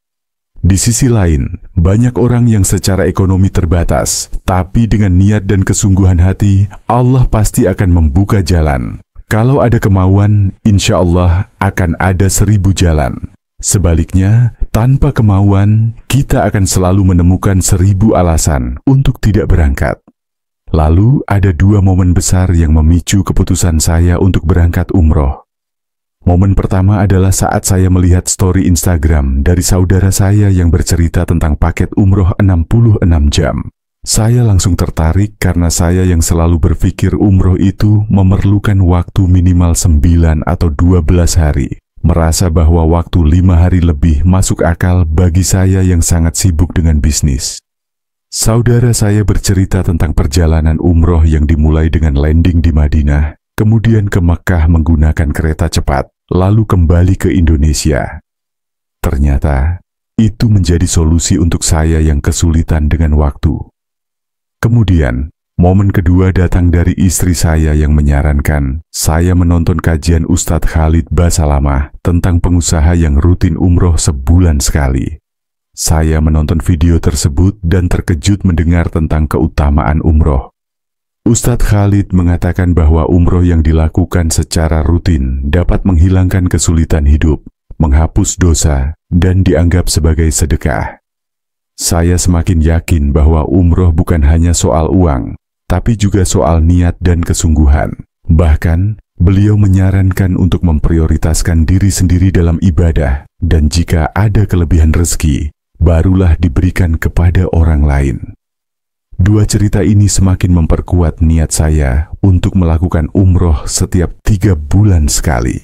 Di sisi lain, banyak orang yang secara ekonomi terbatas, tapi dengan niat dan kesungguhan hati, Allah pasti akan membuka jalan. Kalau ada kemauan, insya Allah akan ada 1000 jalan. Sebaliknya, tanpa kemauan, kita akan selalu menemukan 1000 alasan untuk tidak berangkat. Lalu, ada 2 momen besar yang memicu keputusan saya untuk berangkat umroh. Momen pertama adalah saat saya melihat story Instagram dari saudara saya yang bercerita tentang paket umroh 66 jam. Saya langsung tertarik karena saya yang selalu berpikir umroh itu memerlukan waktu minimal 9 atau 12 hari. Merasa bahwa waktu 5 hari lebih masuk akal bagi saya yang sangat sibuk dengan bisnis. Saudara saya bercerita tentang perjalanan umroh yang dimulai dengan landing di Madinah, kemudian ke Mekah menggunakan kereta cepat, lalu kembali ke Indonesia. Ternyata, itu menjadi solusi untuk saya yang kesulitan dengan waktu. Kemudian, momen kedua datang dari istri saya yang menyarankan saya menonton kajian Ustadz Khalid Basalamah tentang pengusaha yang rutin umroh sebulan sekali. Saya menonton video tersebut dan terkejut mendengar tentang keutamaan umroh. Ustadz Khalid mengatakan bahwa umroh yang dilakukan secara rutin dapat menghilangkan kesulitan hidup, menghapus dosa, dan dianggap sebagai sedekah. Saya semakin yakin bahwa umroh bukan hanya soal uang, tapi juga soal niat dan kesungguhan. Bahkan, beliau menyarankan untuk memprioritaskan diri sendiri dalam ibadah, dan jika ada kelebihan rezeki, barulah diberikan kepada orang lain. 2 cerita ini semakin memperkuat niat saya untuk melakukan umroh setiap 3 bulan sekali.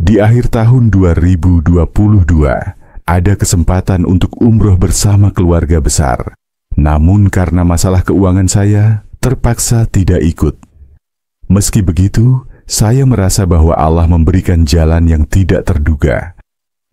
Di akhir tahun 2022, ada kesempatan untuk umroh bersama keluarga besar. Namun karena masalah keuangan saya, terpaksa tidak ikut. Meski begitu, saya merasa bahwa Allah memberikan jalan yang tidak terduga.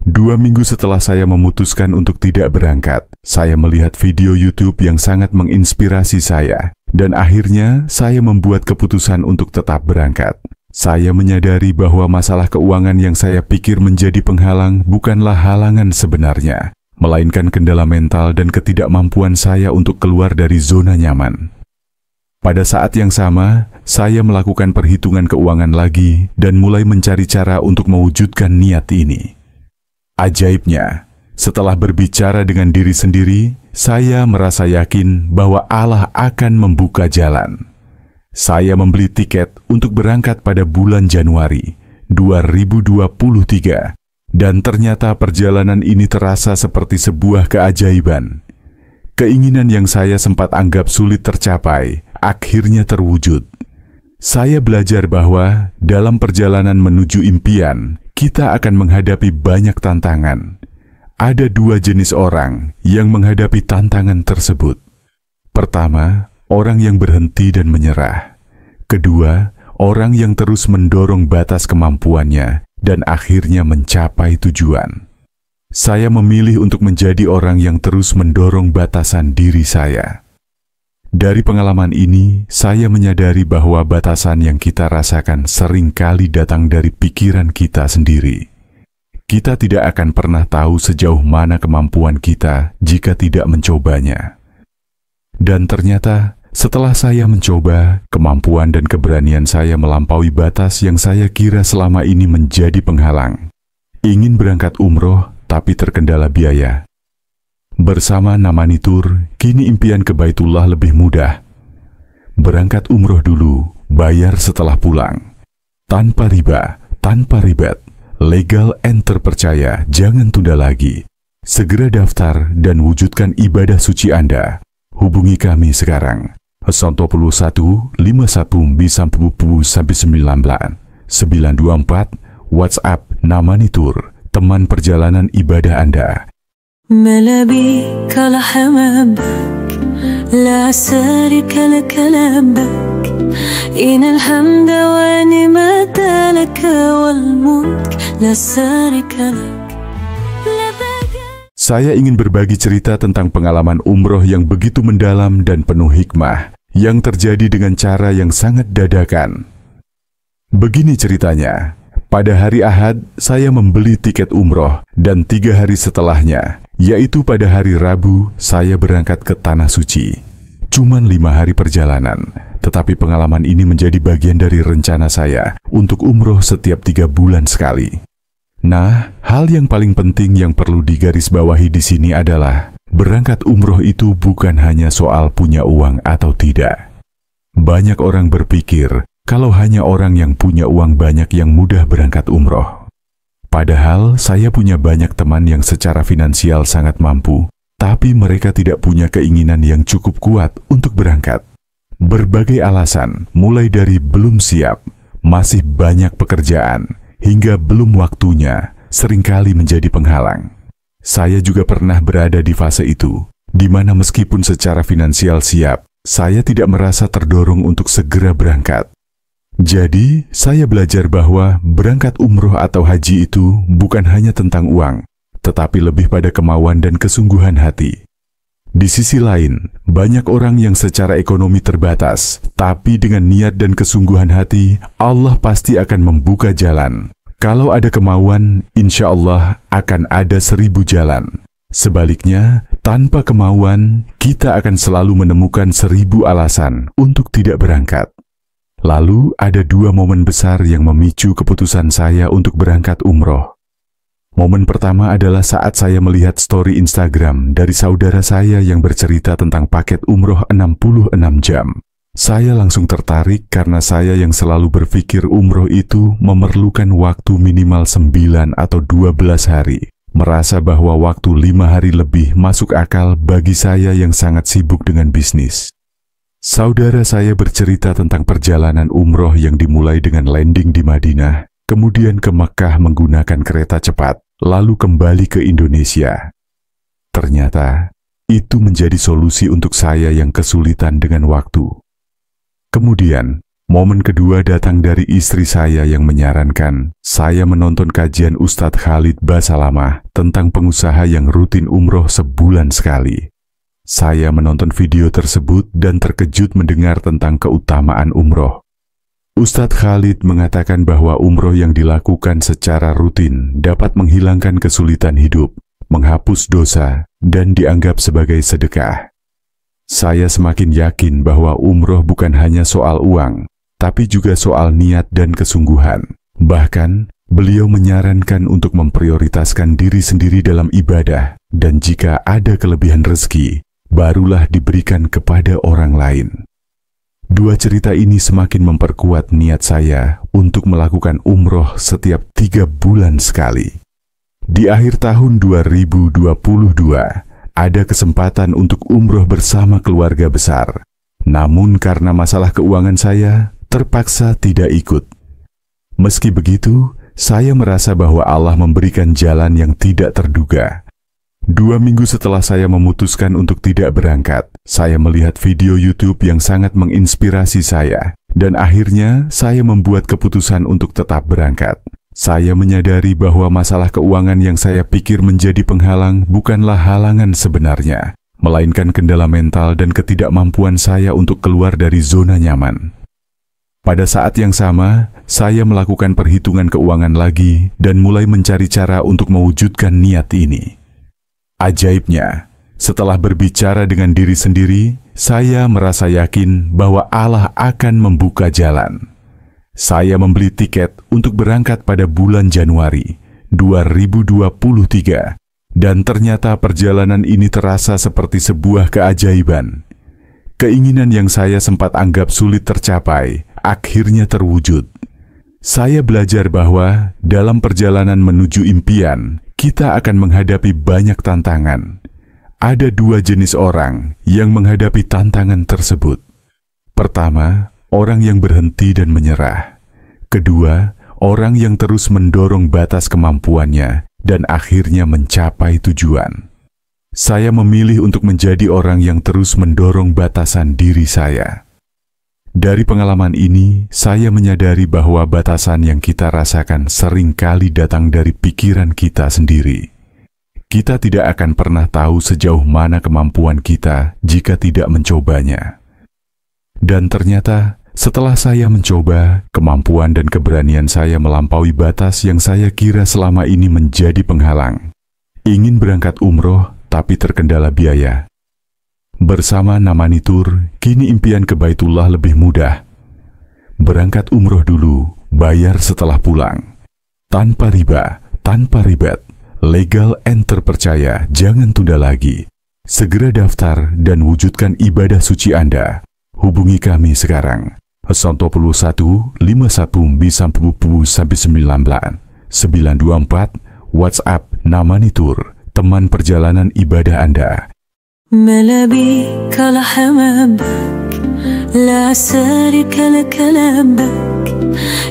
2 minggu setelah saya memutuskan untuk tidak berangkat, saya melihat video YouTube yang sangat menginspirasi saya, dan akhirnya saya membuat keputusan untuk tetap berangkat. Saya menyadari bahwa masalah keuangan yang saya pikir menjadi penghalang bukanlah halangan sebenarnya, melainkan kendala mental dan ketidakmampuan saya untuk keluar dari zona nyaman. Pada saat yang sama, saya melakukan perhitungan keuangan lagi dan mulai mencari cara untuk mewujudkan niat ini. Ajaibnya, setelah berbicara dengan diri sendiri, saya merasa yakin bahwa Allah akan membuka jalan. Saya membeli tiket untuk berangkat pada bulan Januari 2023, dan ternyata perjalanan ini terasa seperti sebuah keajaiban. Keinginan yang saya sempat anggap sulit tercapai, akhirnya terwujud. Saya belajar bahwa dalam perjalanan menuju impian, kita akan menghadapi banyak tantangan. Ada 2 jenis orang yang menghadapi tantangan tersebut. Pertama, orang yang berhenti dan menyerah. Kedua, orang yang terus mendorong batas kemampuannya dan akhirnya mencapai tujuan. Saya memilih untuk menjadi orang yang terus mendorong batasan diri saya. Dari pengalaman ini, saya menyadari bahwa batasan yang kita rasakan seringkali datang dari pikiran kita sendiri. Kita tidak akan pernah tahu sejauh mana kemampuan kita jika tidak mencobanya. Dan ternyata, setelah saya mencoba, kemampuan dan keberanian saya melampaui batas yang saya kira selama ini menjadi penghalang. Ingin berangkat umroh, tapi terkendala biaya. Bersama Namani Tour, kini impian ke Baitullah lebih mudah. Berangkat umroh dulu, bayar setelah pulang. Tanpa riba, tanpa ribet, legal and terpercaya, jangan tunda lagi. Segera daftar dan wujudkan ibadah suci Anda. Hubungi kami sekarang. 01 51 924 WhatsApp Namani Tour, teman perjalanan ibadah Anda. ما بيك لحمامك لا سارك لك لبك إن الحمد ونعمة لك والملك لا سارك لك. Saya ingin berbagi cerita tentang pengalaman umroh yang begitu mendalam dan penuh hikmah yang terjadi dengan cara yang sangat dadakan. Begini ceritanya. Pada hari Ahad, saya membeli tiket umroh dan 3 hari setelahnya, yaitu pada hari Rabu, saya berangkat ke Tanah Suci. Cuman 5 hari perjalanan, tetapi pengalaman ini menjadi bagian dari rencana saya untuk umroh setiap 3 bulan sekali. Nah, hal yang paling penting yang perlu digarisbawahi di sini adalah berangkat umroh itu bukan hanya soal punya uang atau tidak. Banyak orang berpikir kalau hanya orang yang punya uang banyak yang mudah berangkat umroh. Padahal saya punya banyak teman yang secara finansial sangat mampu, tapi mereka tidak punya keinginan yang cukup kuat untuk berangkat. Berbagai alasan, mulai dari belum siap, masih banyak pekerjaan, hingga belum waktunya, seringkali menjadi penghalang. Saya juga pernah berada di fase itu, di mana meskipun secara finansial siap, saya tidak merasa terdorong untuk segera berangkat. Jadi, saya belajar bahwa berangkat umroh atau haji itu bukan hanya tentang uang, tetapi lebih pada kemauan dan kesungguhan hati. Di sisi lain, banyak orang yang secara ekonomi terbatas, tapi dengan niat dan kesungguhan hati, Allah pasti akan membuka jalan. Kalau ada kemauan, insya Allah akan ada 1000 jalan. Sebaliknya, tanpa kemauan, kita akan selalu menemukan 1000 alasan untuk tidak berangkat. Lalu ada 2 momen besar yang memicu keputusan saya untuk berangkat umroh. Momen pertama adalah saat saya melihat story Instagram dari saudara saya yang bercerita tentang paket umroh 66 jam. Saya langsung tertarik karena saya yang selalu berpikir umroh itu memerlukan waktu minimal 9 atau 12 hari. Merasa bahwa waktu 5 hari lebih masuk akal bagi saya yang sangat sibuk dengan bisnis. Saudara saya bercerita tentang perjalanan umroh yang dimulai dengan landing di Madinah, kemudian ke Mekkah menggunakan kereta cepat, lalu kembali ke Indonesia. Ternyata, itu menjadi solusi untuk saya yang kesulitan dengan waktu. Kemudian, momen kedua datang dari istri saya yang menyarankan saya menonton kajian Ustadz Khalid Basalamah tentang pengusaha yang rutin umroh sebulan sekali. Saya menonton video tersebut dan terkejut mendengar tentang keutamaan umroh. Ustadz Khalid mengatakan bahwa umroh yang dilakukan secara rutin dapat menghilangkan kesulitan hidup, menghapus dosa, dan dianggap sebagai sedekah. Saya semakin yakin bahwa umroh bukan hanya soal uang, tapi juga soal niat dan kesungguhan. Bahkan, beliau menyarankan untuk memprioritaskan diri sendiri dalam ibadah, dan jika ada kelebihan rezeki, barulah diberikan kepada orang lain. Dua cerita ini semakin memperkuat niat saya untuk melakukan umroh setiap 3 bulan sekali. Di akhir tahun 2022, ada kesempatan untuk umroh bersama keluarga besar. Namun karena masalah keuangan saya, terpaksa tidak ikut. Meski begitu, saya merasa bahwa Allah memberikan jalan yang tidak terduga. 2 minggu setelah saya memutuskan untuk tidak berangkat, saya melihat video YouTube yang sangat menginspirasi saya, dan akhirnya saya membuat keputusan untuk tetap berangkat. Saya menyadari bahwa masalah keuangan yang saya pikir menjadi penghalang bukanlah halangan sebenarnya, melainkan kendala mental dan ketidakmampuan saya untuk keluar dari zona nyaman. Pada saat yang sama, saya melakukan perhitungan keuangan lagi dan mulai mencari cara untuk mewujudkan niat ini. Ajaibnya, setelah berbicara dengan diri sendiri, saya merasa yakin bahwa Allah akan membuka jalan. Saya membeli tiket untuk berangkat pada bulan Januari 2023, dan ternyata perjalanan ini terasa seperti sebuah keajaiban. Keinginan yang saya sempat anggap sulit tercapai, akhirnya terwujud. Saya belajar bahwa dalam perjalanan menuju impian, kita akan menghadapi banyak tantangan. Ada 2 jenis orang yang menghadapi tantangan tersebut. Pertama, orang yang berhenti dan menyerah. Kedua, orang yang terus mendorong batas kemampuannya dan akhirnya mencapai tujuan. Saya memilih untuk menjadi orang yang terus mendorong batasan diri saya. Dari pengalaman ini, saya menyadari bahwa batasan yang kita rasakan seringkali datang dari pikiran kita sendiri. Kita tidak akan pernah tahu sejauh mana kemampuan kita jika tidak mencobanya. Dan ternyata, setelah saya mencoba, kemampuan dan keberanian saya melampaui batas yang saya kira selama ini menjadi penghalang. Ingin berangkat umroh, tapi terkendala biaya. Bersama Namani Tour, kini impian ke Baitullah lebih mudah. Berangkat umroh dulu, bayar setelah pulang. Tanpa riba, tanpa ribet, legal and terpercaya, jangan tunda lagi. Segera daftar dan wujudkan ibadah suci Anda. Hubungi kami sekarang. 01 51 bisa 19 924 WhatsApp Namani Tour, teman perjalanan ibadah Anda. ملابيك لحمامك لا شريك لك لبك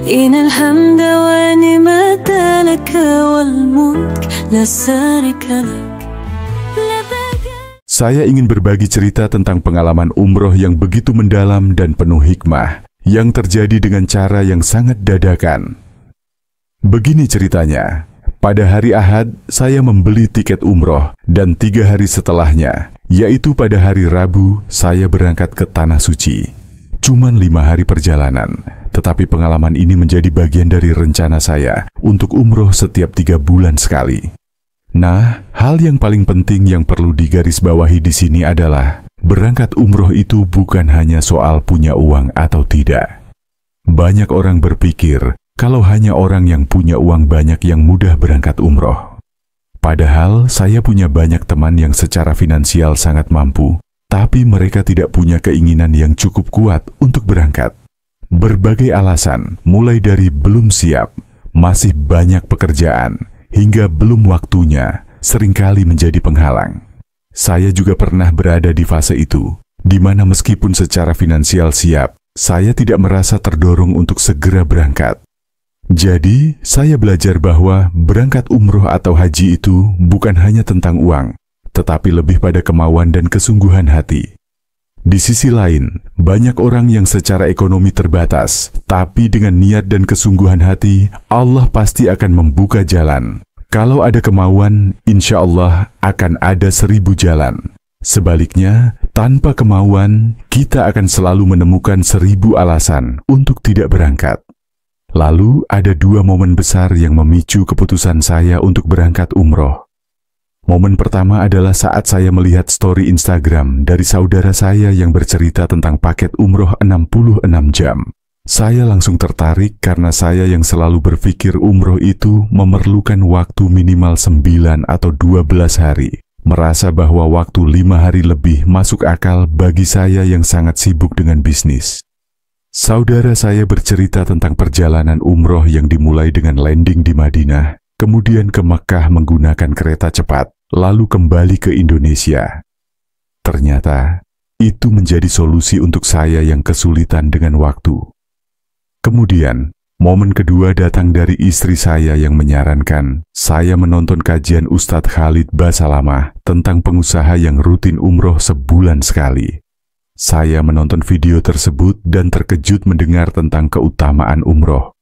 إن الحمد ونعمة لك والملك لا شريك لك. Saya ingin berbagi cerita tentang pengalaman umroh yang begitu mendalam dan penuh hikmah, yang terjadi dengan cara yang sangat dadakan. Begini ceritanya, pada hari Ahad, saya membeli tiket umroh, dan 3 hari setelahnya, yaitu pada hari Rabu, saya berangkat ke Tanah Suci. Cuman 5 hari perjalanan, tetapi pengalaman ini menjadi bagian dari rencana saya untuk umroh setiap 3 bulan sekali. Nah, hal yang paling penting yang perlu digarisbawahi di sini adalah berangkat umroh itu bukan hanya soal punya uang atau tidak. Banyak orang berpikir kalau hanya orang yang punya uang banyak yang mudah berangkat umroh. Padahal saya punya banyak teman yang secara finansial sangat mampu, tapi mereka tidak punya keinginan yang cukup kuat untuk berangkat. Berbagai alasan, mulai dari belum siap, masih banyak pekerjaan, hingga belum waktunya, seringkali menjadi penghalang. Saya juga pernah berada di fase itu, di mana meskipun secara finansial siap, saya tidak merasa terdorong untuk segera berangkat. Jadi, saya belajar bahwa berangkat umroh atau haji itu bukan hanya tentang uang, tetapi lebih pada kemauan dan kesungguhan hati. Di sisi lain, banyak orang yang secara ekonomi terbatas, tapi dengan niat dan kesungguhan hati, Allah pasti akan membuka jalan. Kalau ada kemauan, insya Allah akan ada 1000 jalan. Sebaliknya, tanpa kemauan, kita akan selalu menemukan 1000 alasan untuk tidak berangkat. Lalu, ada 2 momen besar yang memicu keputusan saya untuk berangkat umroh. Momen pertama adalah saat saya melihat story Instagram dari saudara saya yang bercerita tentang paket umroh 66 jam. Saya langsung tertarik karena saya yang selalu berpikir umroh itu memerlukan waktu minimal 9 atau 12 hari. Merasa bahwa waktu 5 hari lebih masuk akal bagi saya yang sangat sibuk dengan bisnis. Saudara saya bercerita tentang perjalanan umroh yang dimulai dengan landing di Madinah, kemudian ke Mekkah menggunakan kereta cepat, lalu kembali ke Indonesia. Ternyata, itu menjadi solusi untuk saya yang kesulitan dengan waktu. Kemudian, momen kedua datang dari istri saya yang menyarankan saya menonton kajian Ustadz Khalid Basalamah tentang pengusaha yang rutin umroh sebulan sekali. Saya menonton video tersebut dan terkejut mendengar tentang keutamaan umroh.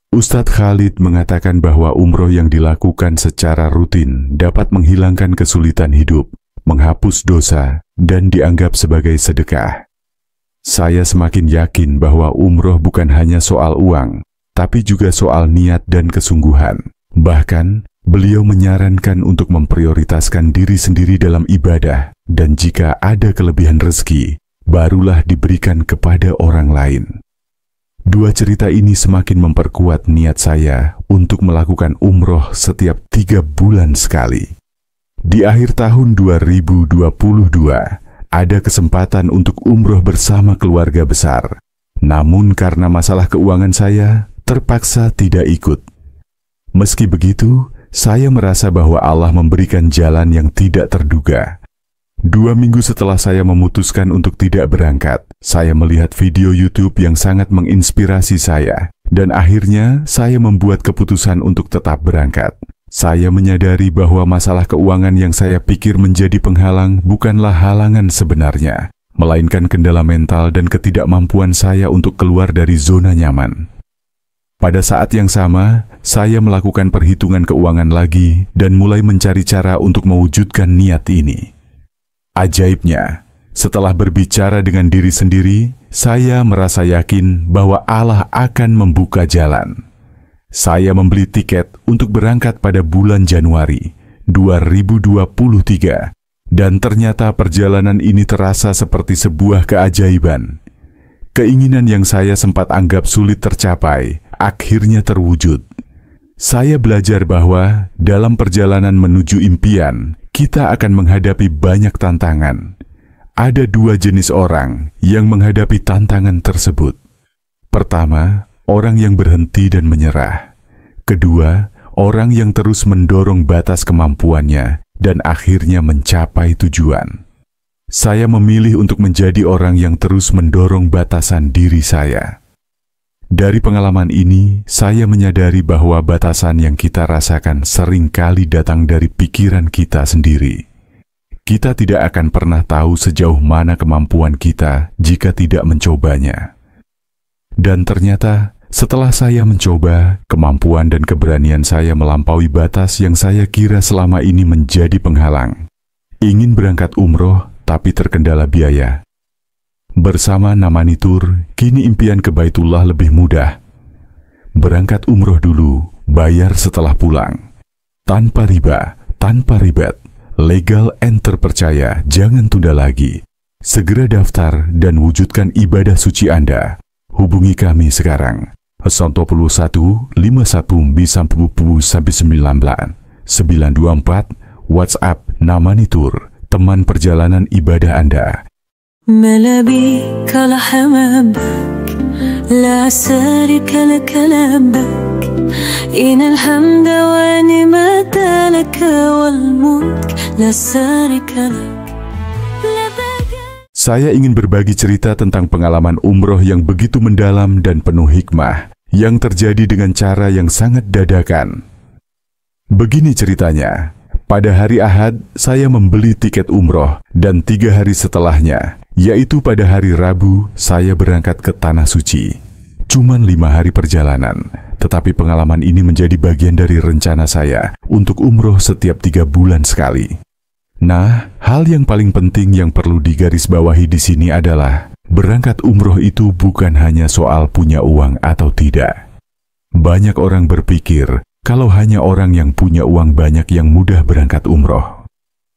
Ustadz Khalid mengatakan bahwa umroh yang dilakukan secara rutin dapat menghilangkan kesulitan hidup, menghapus dosa, dan dianggap sebagai sedekah. Saya semakin yakin bahwa umroh bukan hanya soal uang, tapi juga soal niat dan kesungguhan. Bahkan, beliau menyarankan untuk memprioritaskan diri sendiri dalam ibadah, dan jika ada kelebihan rezeki, barulah diberikan kepada orang lain. 2 cerita ini semakin memperkuat niat saya untuk melakukan umroh setiap 3 bulan sekali. Di akhir tahun 2022, ada kesempatan untuk umroh bersama keluarga besar. Namun karena masalah keuangan saya, terpaksa tidak ikut. Meski begitu, saya merasa bahwa Allah memberikan jalan yang tidak terduga. 2 minggu setelah saya memutuskan untuk tidak berangkat, saya melihat video YouTube yang sangat menginspirasi saya, dan akhirnya saya membuat keputusan untuk tetap berangkat. Saya menyadari bahwa masalah keuangan yang saya pikir menjadi penghalang bukanlah halangan sebenarnya, melainkan kendala mental dan ketidakmampuan saya untuk keluar dari zona nyaman. Pada saat yang sama, saya melakukan perhitungan keuangan lagi dan mulai mencari cara untuk mewujudkan niat ini. Ajaibnya, setelah berbicara dengan diri sendiri, saya merasa yakin bahwa Allah akan membuka jalan. Saya membeli tiket untuk berangkat pada bulan Januari 2023, dan ternyata perjalanan ini terasa seperti sebuah keajaiban. Keinginan yang saya sempat anggap sulit tercapai, akhirnya terwujud. Saya belajar bahwa dalam perjalanan menuju impian, kita akan menghadapi banyak tantangan. Ada 2 jenis orang yang menghadapi tantangan tersebut. Pertama, orang yang berhenti dan menyerah. Kedua, orang yang terus mendorong batas kemampuannya dan akhirnya mencapai tujuan. Saya memilih untuk menjadi orang yang terus mendorong batasan diri saya. Dari pengalaman ini, saya menyadari bahwa batasan yang kita rasakan seringkali datang dari pikiran kita sendiri. Kita tidak akan pernah tahu sejauh mana kemampuan kita jika tidak mencobanya. Dan ternyata, setelah saya mencoba, kemampuan dan keberanian saya melampaui batas yang saya kira selama ini menjadi penghalang. Ingin berangkat umroh, tapi terkendala biaya. Bersama Namani Tour, kini impian ke Baitullah lebih mudah. Berangkat umroh dulu, bayar setelah pulang. Tanpa riba, tanpa ribet, legal and terpercaya, jangan tunda lagi. Segera daftar dan wujudkan ibadah suci Anda. Hubungi kami sekarang. 01 51 924 WhatsApp Namani Tour, teman perjalanan ibadah Anda. ما لبيك لحمامك لا سارك لك لبك إن الحمد ونعمة لك والملك لا سارك لك. Saya ingin berbagi cerita tentang pengalaman umroh yang begitu mendalam dan penuh hikmah yang terjadi dengan cara yang sangat dadakan. Begini ceritanya. Pada hari Ahad, saya membeli tiket umroh dan 3 hari setelahnya, yaitu pada hari Rabu saya berangkat ke Tanah Suci. Cuman 5 hari perjalanan, tetapi pengalaman ini menjadi bagian dari rencana saya untuk umroh setiap 3 bulan sekali. Nah, hal yang paling penting yang perlu digarisbawahi di sini adalah berangkat umroh itu bukan hanya soal punya uang atau tidak. Banyak orang berpikir kalau hanya orang yang punya uang banyak yang mudah berangkat umroh.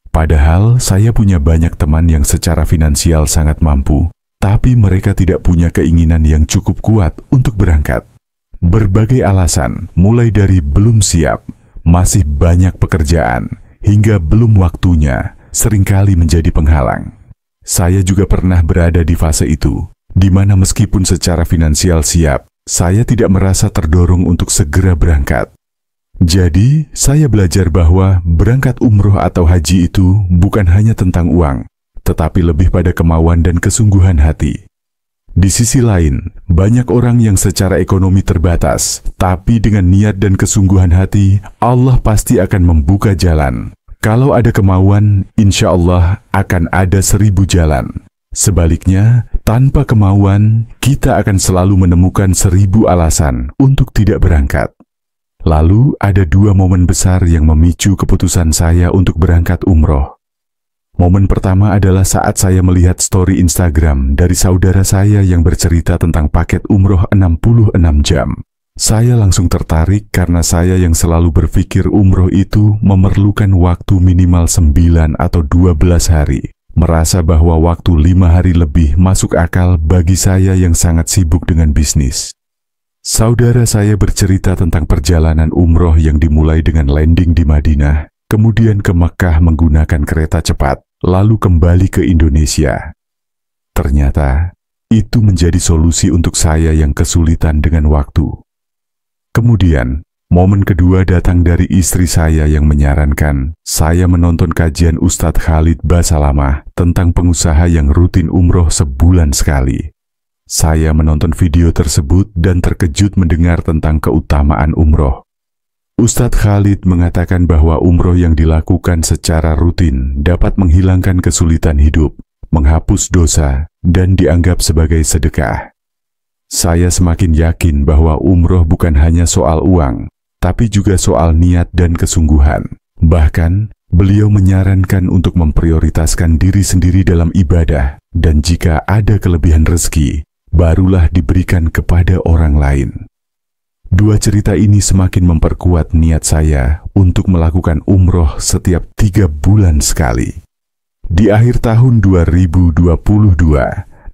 Padahal saya punya banyak teman yang secara finansial sangat mampu, tapi mereka tidak punya keinginan yang cukup kuat untuk berangkat. Berbagai alasan, mulai dari belum siap, masih banyak pekerjaan, hingga belum waktunya, seringkali menjadi penghalang. Saya juga pernah berada di fase itu, di mana meskipun secara finansial siap, saya tidak merasa terdorong untuk segera berangkat. Jadi, saya belajar bahwa berangkat umroh atau haji itu bukan hanya tentang uang, tetapi lebih pada kemauan dan kesungguhan hati. Di sisi lain, banyak orang yang secara ekonomi terbatas, tapi dengan niat dan kesungguhan hati, Allah pasti akan membuka jalan. Kalau ada kemauan, insya Allah akan ada 1000 jalan. Sebaliknya, tanpa kemauan, kita akan selalu menemukan 1000 alasan untuk tidak berangkat. Lalu ada 2 momen besar yang memicu keputusan saya untuk berangkat umroh. Momen pertama adalah saat saya melihat story Instagram dari saudara saya yang bercerita tentang paket umroh 66 jam. Saya langsung tertarik karena saya yang selalu berpikir umroh itu memerlukan waktu minimal 9 atau 12 hari. Merasa bahwa waktu 5 hari lebih masuk akal bagi saya yang sangat sibuk dengan bisnis. Saudara saya bercerita tentang perjalanan umroh yang dimulai dengan landing di Madinah, kemudian ke Mekkah menggunakan kereta cepat, lalu kembali ke Indonesia. Ternyata, itu menjadi solusi untuk saya yang kesulitan dengan waktu. Kemudian, momen kedua datang dari istri saya yang menyarankan saya menonton kajian Ustadz Khalid Basalamah tentang pengusaha yang rutin umroh sebulan sekali. Saya menonton video tersebut dan terkejut mendengar tentang keutamaan umroh. Ustadz Khalid mengatakan bahwa umroh yang dilakukan secara rutin dapat menghilangkan kesulitan hidup, menghapus dosa, dan dianggap sebagai sedekah. Saya semakin yakin bahwa umroh bukan hanya soal uang, tapi juga soal niat dan kesungguhan. Bahkan, beliau menyarankan untuk memprioritaskan diri sendiri dalam ibadah, dan jika ada kelebihan rezeki, barulah diberikan kepada orang lain. 2 cerita ini semakin memperkuat niat saya untuk melakukan umroh setiap 3 bulan sekali. Di akhir tahun 2022,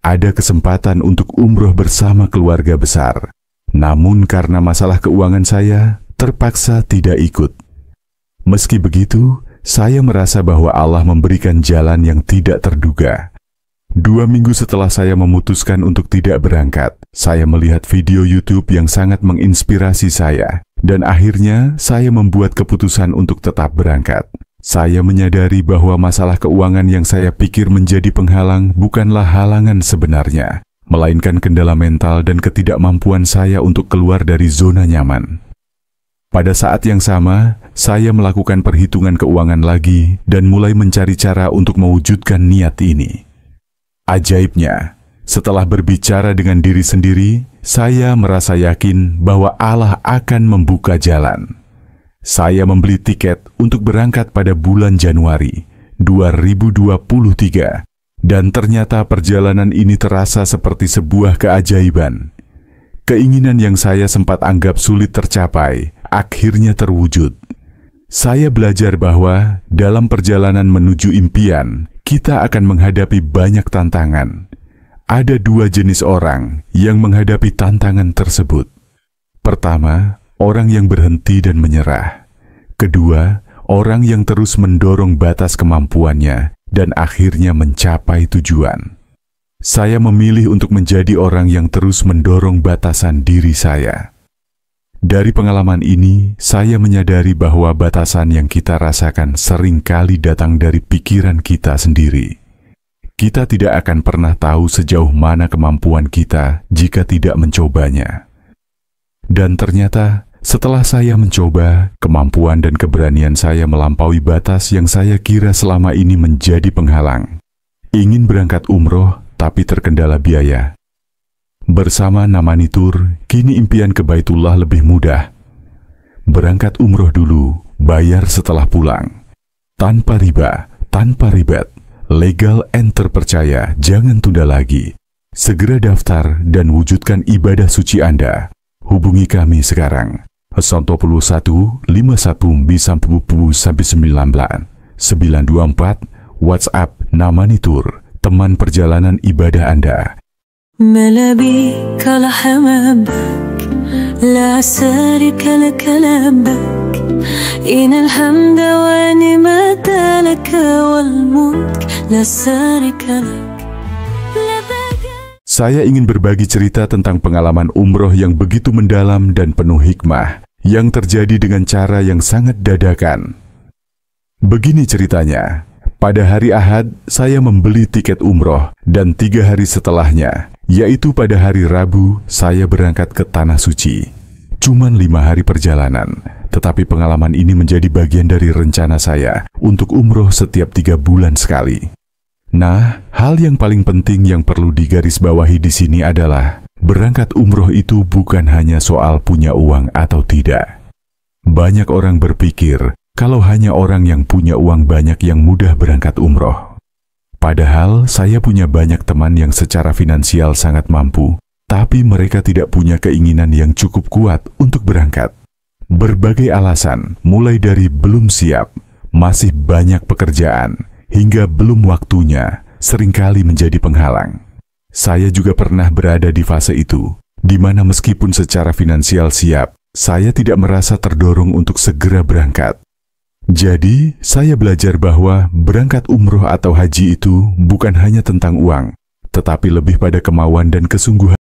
ada kesempatan untuk umroh bersama keluarga besar. Namun karena masalah keuangan saya, terpaksa tidak ikut. Meski begitu, saya merasa bahwa Allah memberikan jalan yang tidak terduga. 2 minggu setelah saya memutuskan untuk tidak berangkat, saya melihat video YouTube yang sangat menginspirasi saya, dan akhirnya saya membuat keputusan untuk tetap berangkat. Saya menyadari bahwa masalah keuangan yang saya pikir menjadi penghalang bukanlah halangan sebenarnya, melainkan kendala mental dan ketidakmampuan saya untuk keluar dari zona nyaman. Pada saat yang sama, saya melakukan perhitungan keuangan lagi dan mulai mencari cara untuk mewujudkan niat ini. Ajaibnya, setelah berbicara dengan diri sendiri, saya merasa yakin bahwa Allah akan membuka jalan. Saya membeli tiket untuk berangkat pada bulan Januari 2023, dan ternyata perjalanan ini terasa seperti sebuah keajaiban. Keinginan yang saya sempat anggap sulit tercapai, akhirnya terwujud. Saya belajar bahwa dalam perjalanan menuju impian, kita akan menghadapi banyak tantangan. Ada 2 jenis orang yang menghadapi tantangan tersebut. Pertama, orang yang berhenti dan menyerah. Kedua, orang yang terus mendorong batas kemampuannya dan akhirnya mencapai tujuan. Saya memilih untuk menjadi orang yang terus mendorong batasan diri saya. Dari pengalaman ini, saya menyadari bahwa batasan yang kita rasakan seringkali datang dari pikiran kita sendiri. Kita tidak akan pernah tahu sejauh mana kemampuan kita jika tidak mencobanya. Dan ternyata, setelah saya mencoba, kemampuan dan keberanian saya melampaui batas yang saya kira selama ini menjadi penghalang. ingin berangkat umroh tapi terkendala biaya. Bersama Namani Tour, kini impian ke Baitullah lebih mudah. Berangkat umroh dulu, bayar setelah pulang. Tanpa riba, tanpa ribet, legal and terpercaya, jangan tunda lagi. Segera daftar dan wujudkan ibadah suci Anda. Hubungi kami sekarang. 021 51 bisa 19 924 WhatsApp Namani Tour, teman perjalanan ibadah Anda. ملابيك لحمامك لا شريك لك لبك إن الحمد ونعمة لك والملك لا شريك لك. Saya ingin berbagi cerita tentang pengalaman umroh yang begitu mendalam dan penuh hikmah, yang terjadi dengan cara yang sangat dadakan. Begini ceritanya, pada hari Ahad, saya membeli tiket umroh, dan 3 hari setelahnya, yaitu pada hari Rabu, saya berangkat ke Tanah Suci. Cuman 5 hari perjalanan, tetapi pengalaman ini menjadi bagian dari rencana saya untuk umroh setiap 3 bulan sekali. Nah, hal yang paling penting yang perlu digarisbawahi di sini adalah berangkat umroh itu bukan hanya soal punya uang atau tidak. Banyak orang berpikir kalau hanya orang yang punya uang banyak yang mudah berangkat umroh. Padahal saya punya banyak teman yang secara finansial sangat mampu, tapi mereka tidak punya keinginan yang cukup kuat untuk berangkat. Berbagai alasan, mulai dari belum siap, masih banyak pekerjaan, hingga belum waktunya, seringkali menjadi penghalang. Saya juga pernah berada di fase itu, di mana meskipun secara finansial siap, saya tidak merasa terdorong untuk segera berangkat. Jadi, saya belajar bahwa berangkat umroh atau haji itu bukan hanya tentang uang, tetapi lebih pada kemauan dan kesungguhan